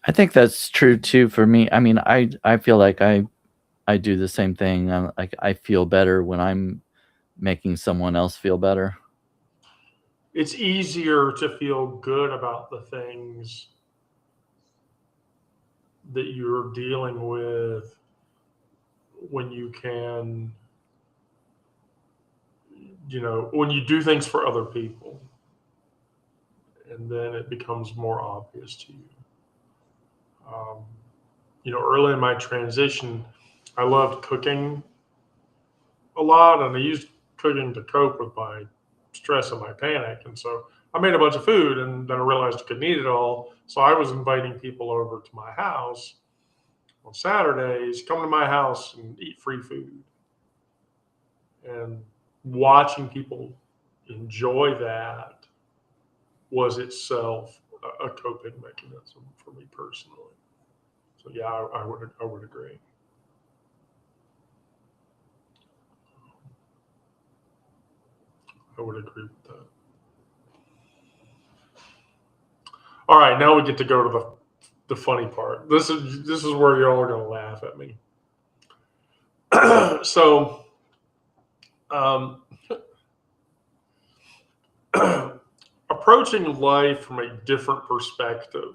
I think that's true too for me. I mean, I feel like I do the same thing. Like I feel better when I'm making someone else feel better. It's easier to feel good about the things that you're dealing with when you can, when you do things for other people, and then it becomes more obvious to you. Early in my transition, I loved cooking a lot, and I used cooking to cope with my stress and my panic. And so I made a bunch of food, and then I realized I couldn't eat it all. So I was inviting people over to my house on Saturdays, come to my house and eat free food. And watching people enjoy that was itself a coping mechanism for me personally. So yeah, I would agree. I would agree with that. All right, now we get to go to the funny part. This is where you're all going to laugh at me. So, approaching life from a different perspective.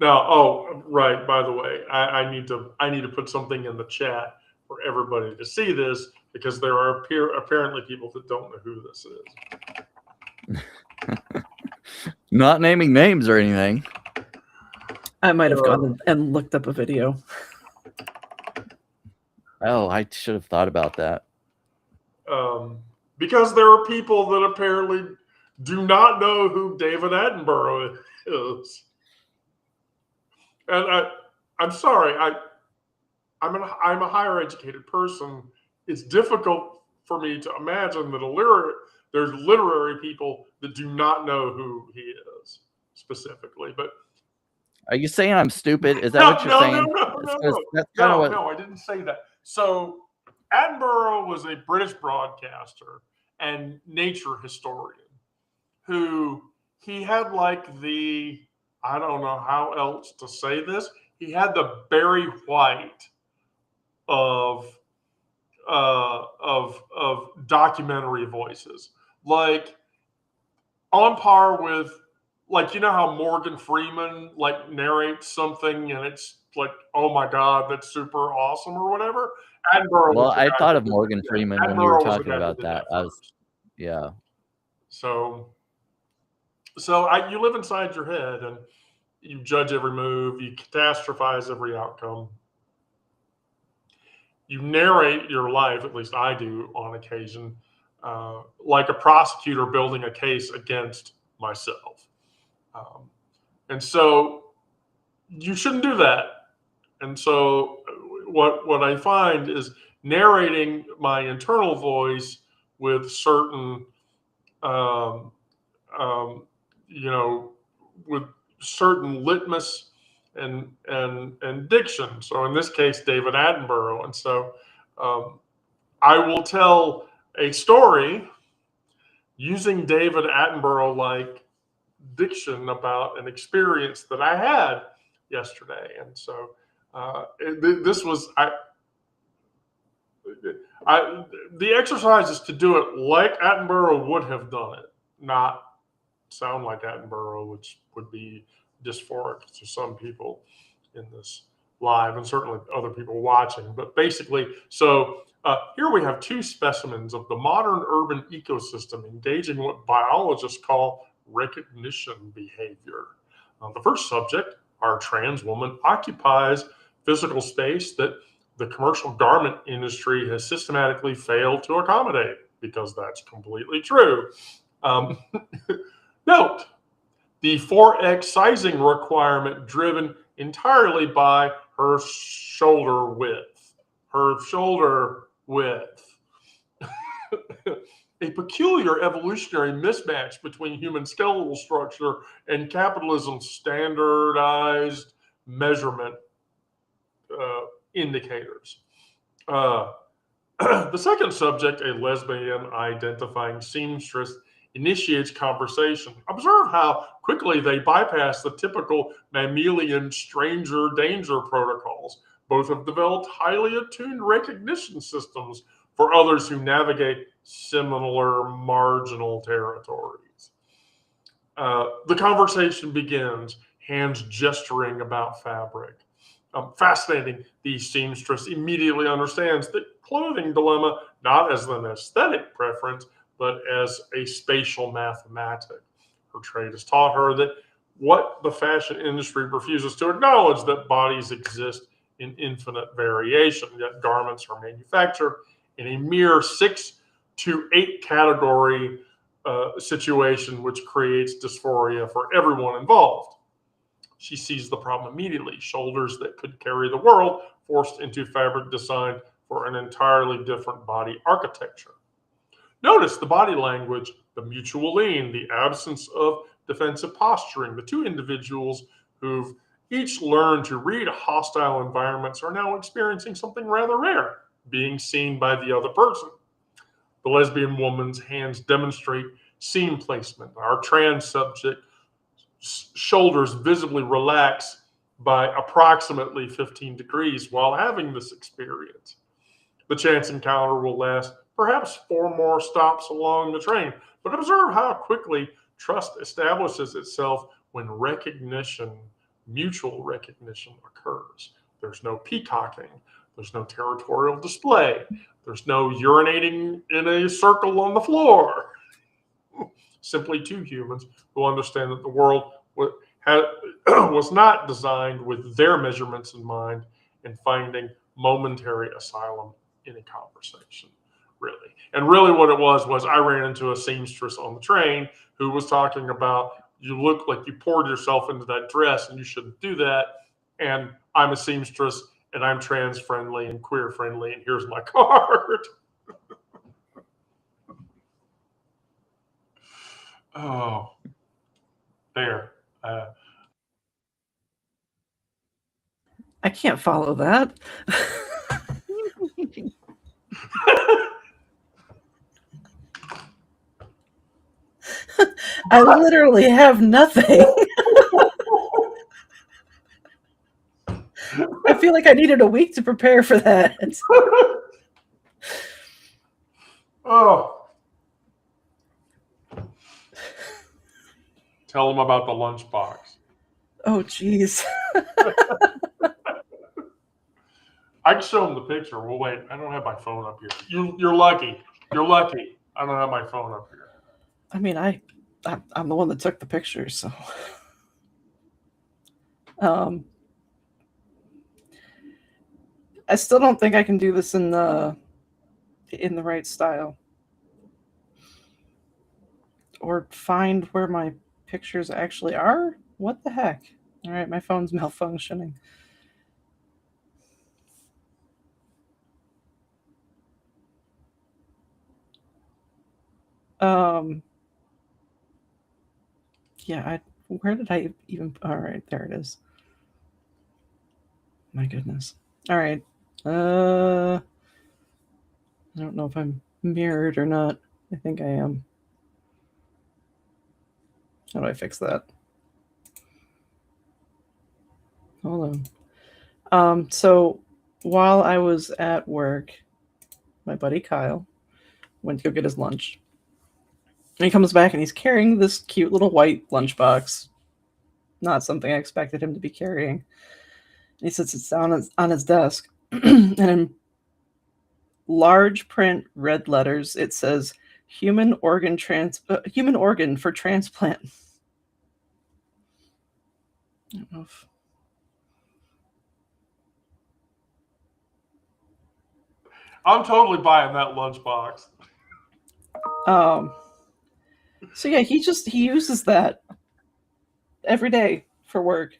Now, right. By the way, I need to put something in the chat for everybody to see this, because there are apparently people that don't know who this is. Not naming names or anything. I might have gone and looked up a video. Oh, I should have thought about that. Because there are people that apparently do not know who David Attenborough is. And I'm sorry, I'm a higher educated person. It's difficult for me to imagine that there's literary people that do not know who he is specifically. But are you saying I'm stupid? Is that what you're saying? No, I didn't say that. So Attenborough was a British broadcaster and nature historian who he had like I don't know how else to say this. He had the Barry White of documentary voices, like on par with, like, how Morgan Freeman like narrates something and it's like, oh my God, that's super awesome or whatever. Well, I thought of Morgan Freeman when you were talking about that. Yeah. So you live inside your head and you judge every move, you catastrophize every outcome. You narrate your life, at least I do on occasion, like a prosecutor building a case against myself. And so you shouldn't do that. And so what I find is narrating my internal voice with certain, with certain litmus and diction. So in this case, David Attenborough. And so I will tell a story using David Attenborough like diction about an experience that I had yesterday. And so this was the exercise is to do it like Attenborough would have done it, not sound like Attenborough, which would be dysphoric to some people in this live and certainly other people watching. But basically, so here we have two specimens of the modern urban ecosystem engaging what biologists call recognition behavior. The first subject, our trans woman, occupies physical space that the commercial garment industry has systematically failed to accommodate, because that's completely true. Note, the 4X sizing requirement driven entirely by her shoulder width. Her shoulder width. A peculiar evolutionary mismatch between human skeletal structure and capitalism's standardized measurement indicators. The second subject, a lesbian identifying seamstress, initiates conversation. Observe how quickly they bypass the typical mammalian stranger danger protocols. Both have developed highly attuned recognition systems for others who navigate similar marginal territories. The conversation begins, hands gesturing about fabric. Fascinating, the seamstress immediately understands the clothing dilemma not as an aesthetic preference, but as a spatial mathematic. Her trade has taught her that what the fashion industry refuses to acknowledge, that bodies exist in infinite variation, yet garments are manufactured in a mere 6 to 8 category situation, which creates dysphoria for everyone involved. She sees the problem immediately. Shoulders that could carry the world forced into fabric designed for an entirely different body architecture. Notice the body language, the mutual lean, the absence of defensive posturing. The two individuals who've each learned to read hostile environments are now experiencing something rather rare, being seen by the other person. The lesbian woman's hands demonstrate seam placement. Our trans subject shoulders visibly relax by approximately 15 degrees while having this experience. The chance encounter will last perhaps 4 more stops along the train, but observe how quickly trust establishes itself when recognition, mutual recognition, occurs. There's no peacocking. There's no territorial display. There's no urinating in a circle on the floor. Simply two humans who understand that the world was not designed with their measurements in mind, and finding momentary asylum in a conversation, really. And really what it was I ran into a seamstress on the train who was talking about, you look like you poured yourself into that dress and you shouldn't do that. And I'm a seamstress and I'm trans friendly and queer friendly, and here's my card. Oh, there. I can't follow that. I literally have nothing. I feel like I needed a week to prepare for that. Oh. Tell them about the lunchbox. Oh, geez. I can show them the picture. Well, wait, I don't have my phone up here. You're lucky. You're lucky. I don't have my phone up here. I mean, I'm the one that took the picture, so. I still don't think I can do this in the right style, or find where my pictures actually are. What the heck? All right, my phone's malfunctioning. Yeah, where did I even? All right, there it is. My goodness. All right. I don't know if I'm mirrored or not. I think I am. How do I fix that? Hold on. So while I was at work, my buddy Kyle went to go get his lunch. And he comes back and he's carrying this cute little white lunchbox. Not something I expected him to be carrying. He sits it down on his desk, and in large print red letters, it says human organ for transplant. I don't know if... I'm totally buying that lunchbox. So yeah, he uses that every day for work.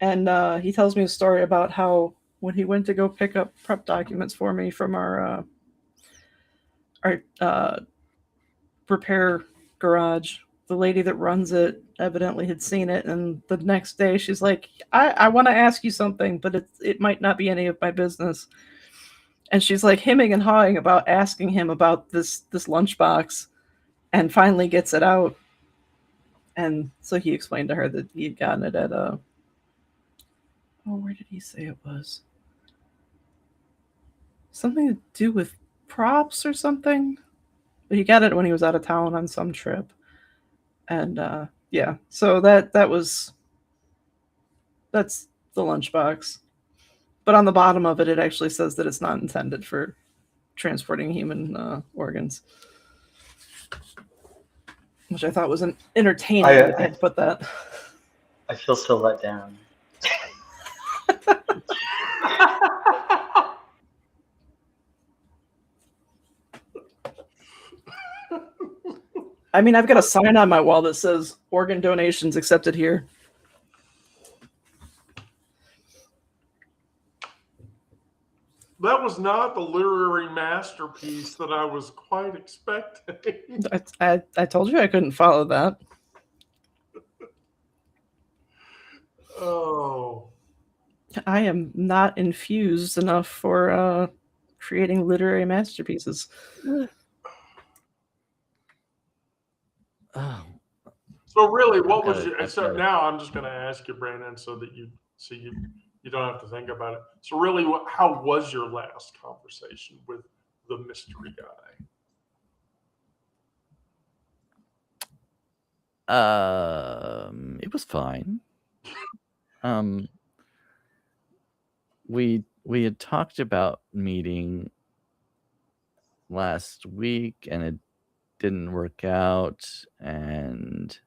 And he tells me a story about how when he went to go pick up prep documents for me from our repair garage, the lady that runs it evidently had seen it, and the next day she's like, I want to ask you something, but it might not be any of my business. And she's like hemming and hawing about asking him about this lunchbox, and finally gets it out. And so he explained to her that he had gotten it at where did he say it was? Something to do with props or something. But he got it when he was out of town on some trip. And yeah, so that's the lunchbox. But on the bottom of it, it actually says that it's not intended for transporting human organs, which I thought was entertaining. I had to put that. I feel so let down. I mean, I've got a sign on my wall that says organ donations accepted here. That was not the literary masterpiece that I was quite expecting. I told you I couldn't follow that. Oh. I am not infused enough for creating literary masterpieces. Oh. So really, what was your? So now I'm just going to ask you, Brandon, so that you don't have to think about it. So really, how was your last conversation with the mystery guy? It was fine. We had talked about meeting last week, and it didn't work out, and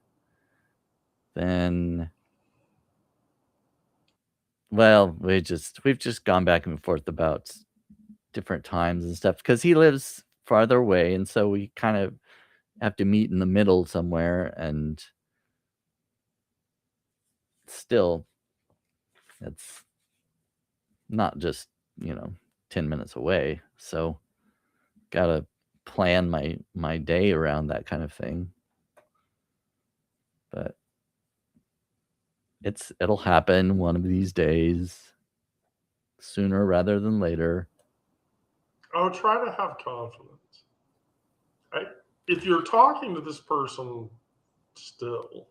then, well, we've just gone back and forth about different times and stuff, because he lives farther away, and so we kind of have to meet in the middle somewhere, and still, it's not just 10 minutes away, so gotta plan my day around that kind of thing. But it'll happen one of these days, sooner rather than later. Oh, try to have confidence. If you're talking to this person still,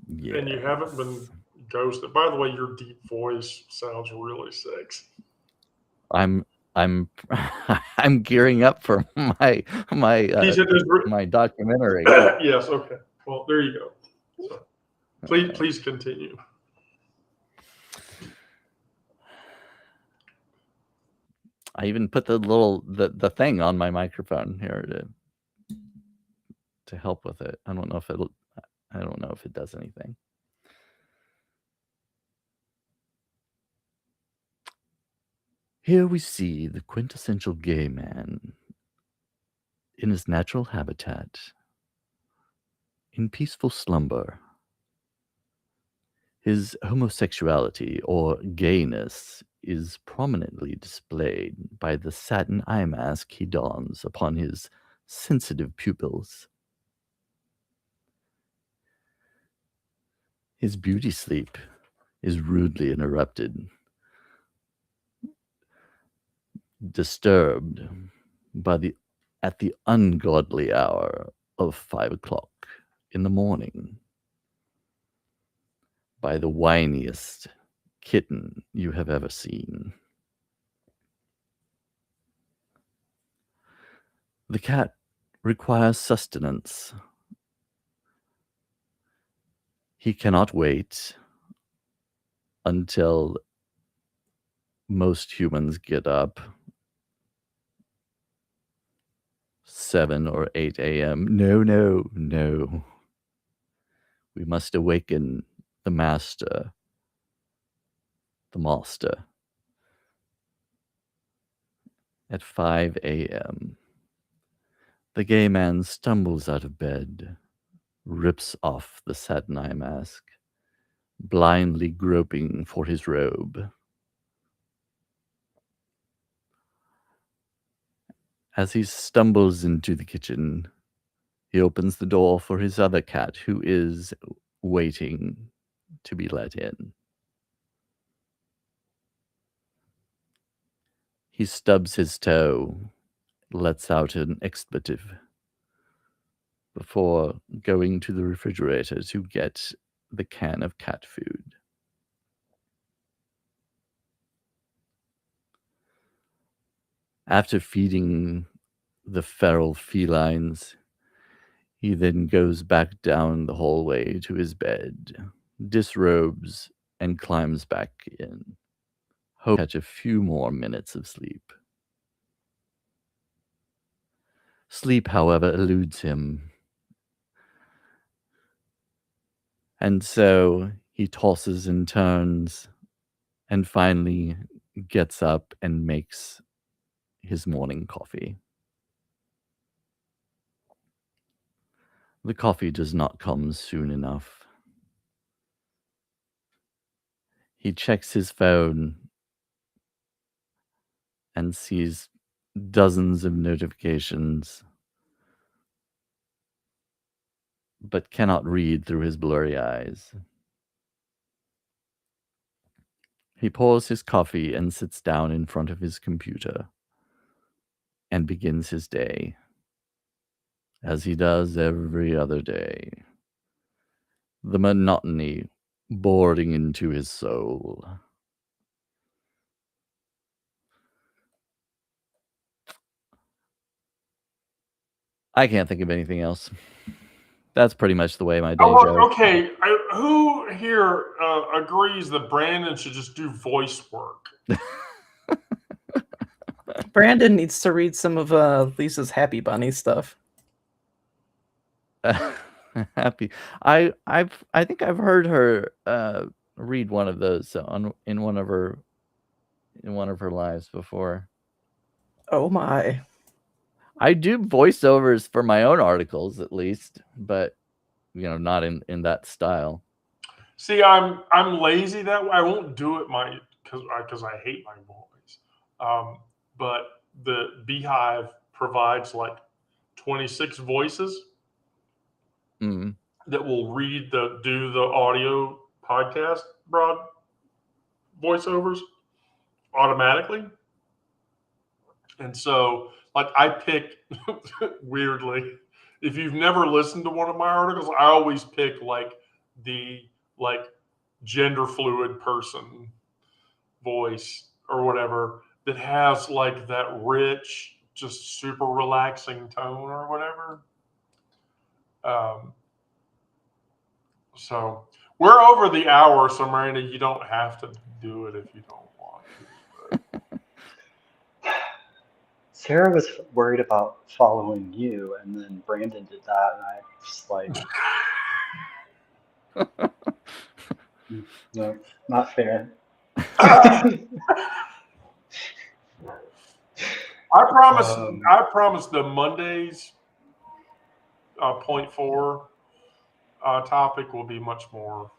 and you haven't been ghosted. By the way, your deep voice sounds really sexy. I'm gearing up for my documentary. Yes. Okay. Well, there you go. So, please continue. I even put the thing on my microphone here to help with it. I don't know if it does anything. Here we see the quintessential gay man in his natural habitat, in peaceful slumber. His homosexuality or gayness is prominently displayed by the satin eye mask he dons upon his sensitive pupils. His beauty sleep is rudely interrupted, disturbed at the ungodly hour of 5 o'clock in the morning by the whiniest kitten you have ever seen. The cat requires sustenance. He cannot wait until most humans get up 7 or 8 a.m. No. We must awaken the master, the master, at 5 a.m. The gay man stumbles out of bed, rips off the satin eye mask, blindly groping for his robe. As he stumbles into the kitchen, he opens the door for his other cat, who is waiting to be let in. He stubs his toe, lets out an expletive, before going to the refrigerator to get the can of cat food. After feeding the feral felines, he then goes back down the hallway to his bed, disrobes, and climbs back in, hoping to catch a few more minutes of sleep. Sleep, however, eludes him, and so he tosses and turns, and finally gets up and makes his morning coffee. The coffee does not come soon enough. He checks his phone and sees dozens of notifications, but cannot read through his blurry eyes. He pours his coffee and sits down in front of his computer and begins his day, as he does every other day. The monotony boring into his soul. I can't think of anything else. That's pretty much the way my day goes. Okay, who here agrees that Brandon should just do voice work? Brandon needs to read some of Lisa's Happy Bunny stuff. Happy. I think I've heard her read one of those in one of her lives before. Oh my. I do voiceovers for my own articles at least, but not in that style. See, I'm lazy that way. I won't do it because I hate my voice. But the Beehive provides like 26 voices that will do the audio podcast broad voiceovers automatically. And so, like, I pick weirdly. If you've never listened to one of my articles, I always pick the gender fluid person voice or whatever that has like that rich, just super relaxing tone or whatever. So we're over the hour, so Miranda, you don't have to do it if you don't want to. Sarah was worried about following you, and then Brandon did that, and I just no, not fair. I promise the Mondays point 4 topic will be much more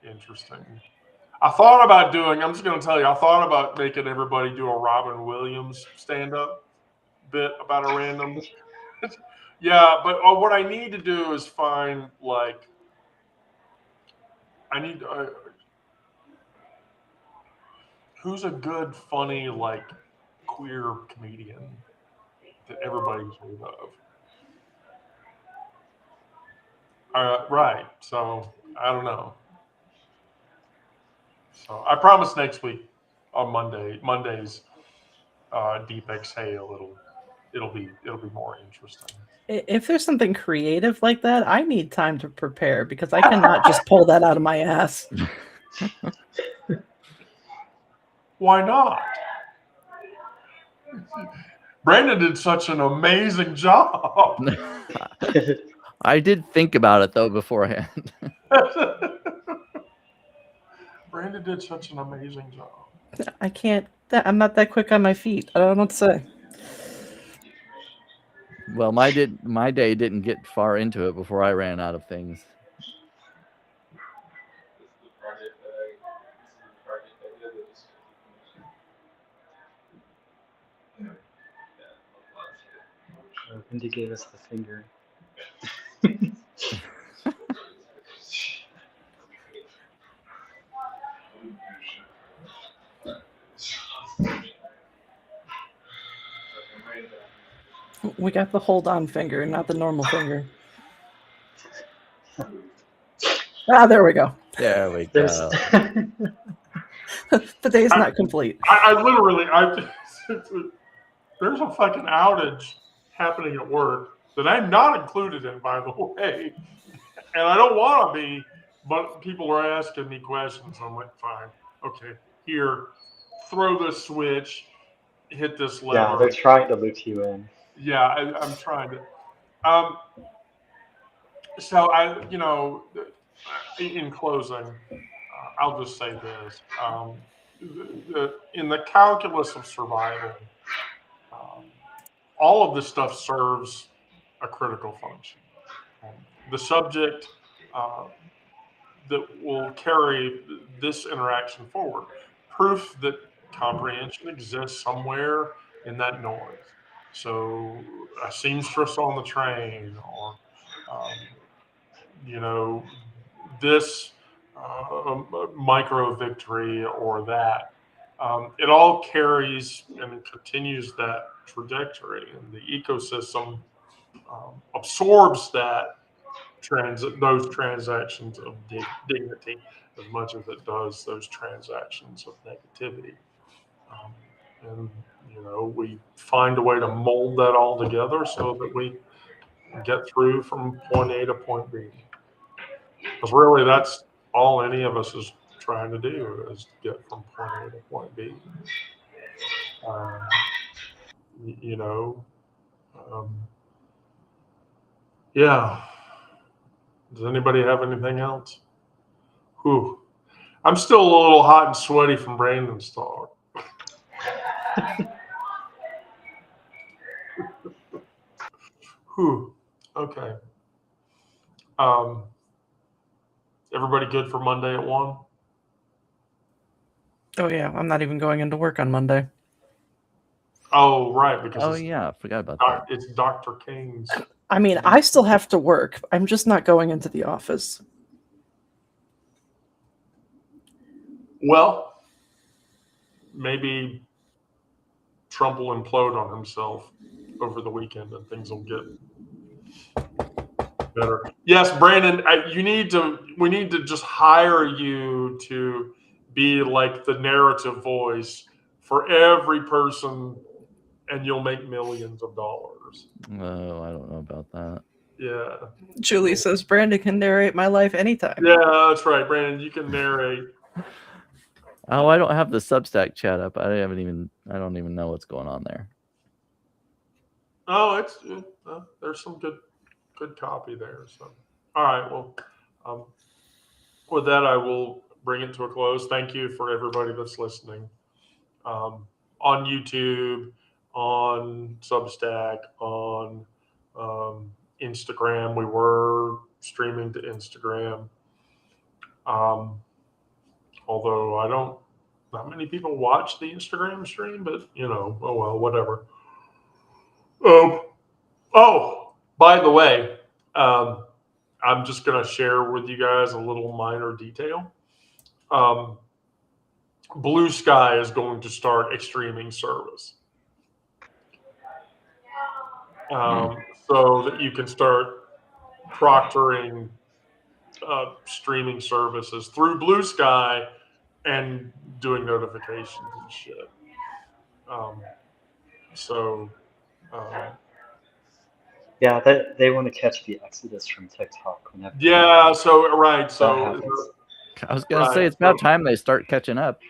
interesting. I'm just going to tell you, I thought about making everybody do a Robin Williams stand-up bit about a random. Yeah, but what I need to do is find who's a good, funny, queer comedian that everybody's heard of. Right. So I don't know. So I promise next week on Mondays, Deep Exhale, it'll be more interesting. If there's something creative like that, I need time to prepare because I cannot just pull that out of my ass. Why not? Brandon did such an amazing job. I did think about it though beforehand. Brandon did such an amazing job. I can't. I'm not that quick on my feet. I don't know what to say. Well, my day didn't get far into it before I ran out of things. Wendy gave us the finger. We got the hold on finger, not the normal finger. There we go. There we There's go. The day's not complete. I literally, there's a fucking outage happening at work that I'm not included in, by the way. And I don't want to be, but people are asking me questions. I'm like, fine, okay, here, throw this switch, hit this lever. Yeah, they're trying to loop you in. Yeah, I'm trying to. So in closing, I'll just say this: in the calculus of survival, all of this stuff serves a critical function. The subject that will carry this interaction forward, proof that comprehension exists somewhere in that noise. So a seamstress on the train, or this micro victory or that. It all carries and continues that trajectory, and the ecosystem absorbs those transactions of dignity as much as it does those transactions of negativity. And we find a way to mold that all together so that we get through from point A to point B. Because really, that's all any of us is trying to do, is get from point A to point B. Yeah. Does anybody have anything else? Whew. I'm still a little hot and sweaty from Brandon's talk. Whew. Okay. Everybody good for Monday at 1? Oh yeah, I'm not even going into work on Monday. Oh, right, because I forgot about that. It's Dr. King's. I mean, I still have to work. I'm just not going into the office. Well, maybe Trump will implode on himself over the weekend and things will get better. Yes, Brandon, we need to just hire you to be like the narrative voice for every person, and you'll make millions of dollars. Oh, I don't know about that. Yeah. Julie says Brandon can narrate my life anytime. Yeah, that's right, Brandon. You can narrate. Oh, I don't have the Substack chat up. I don't even know what's going on there. Oh, there's some good copy there. So, all right. Well, with that, I will bring it to a close. Thank you for everybody that's listening on YouTube, on Substack, on Instagram. We were streaming to Instagram. Although not many people watch the Instagram stream, but oh well, whatever. By the way, I'm just going to share with you guys a little minor detail. Blue Sky is going to start a streaming service. So that you can start proctoring streaming services through Blue Sky and doing notifications and shit. Yeah, they want to catch the exodus from TikTok whenever. Yeah, so right, so I was gonna Right. say it's about time they start catching up.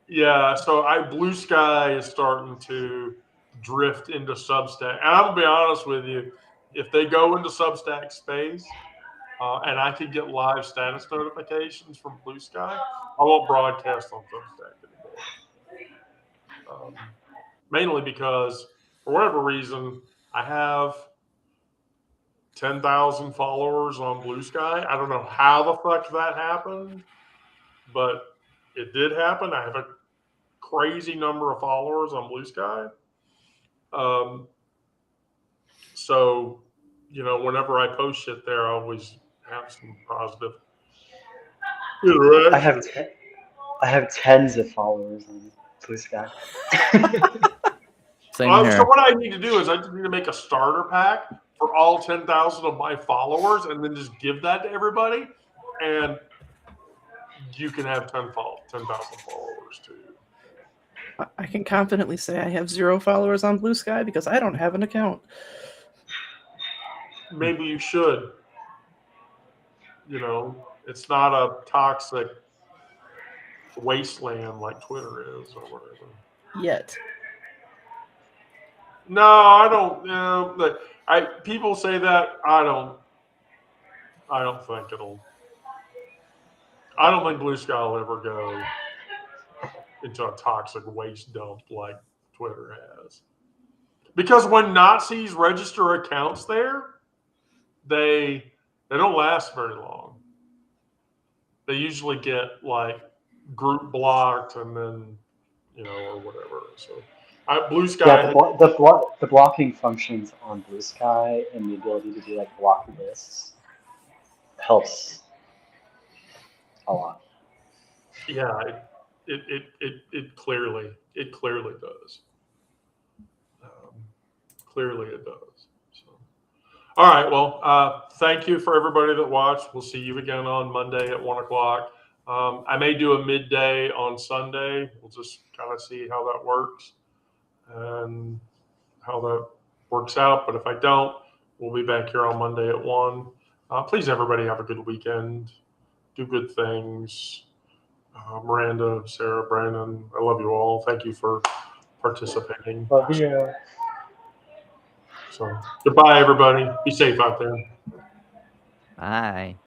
Yeah, so Blue Sky is starting to drift into Substack. And I'm gonna be honest with you, if they go into Substack space, and I could get live status notifications from Blue Sky, I won't broadcast on Substack anymore. Mainly because, for whatever reason, I have 10,000 followers on Blue Sky. I don't know how the fuck that happened, but it did happen. I have a crazy number of followers on Blue Sky. So, whenever I post shit there, I always have some positive interaction. I have tens of followers on Blue Sky. Same So here. what I need to do is I just need to make a starter pack for all 10,000 of my followers and then just give that to everybody. And you can have 10,000 followers too. I can confidently say I have 0 followers on Blue Sky because I don't have an account. Maybe you should. It's not a toxic wasteland like Twitter is or whatever. Yet. No, I don't. People say that. I don't think it'll. I don't think Blue Sky will ever go into a toxic waste dump like Twitter has. Because when Nazis register accounts there, they don't last very long. They usually get like group blocked and then or whatever. So Blue Sky. Yeah, the blocking functions on Blue Sky and the ability to do like block lists helps a lot. Yeah, it clearly does. Clearly it does. So, all right. Well, thank you for everybody that watched. We'll see you again on Monday at 1:00. I may do a midday on Sunday. We'll just kind of see how that works and how that works out. But if I don't, we'll be back here on Monday at 1. Please, everybody, have a good weekend. Do good things. Miranda, Sarah, Brandon, I love you all. Thank you for participating. Love you. So goodbye, everybody. Be safe out there. Bye.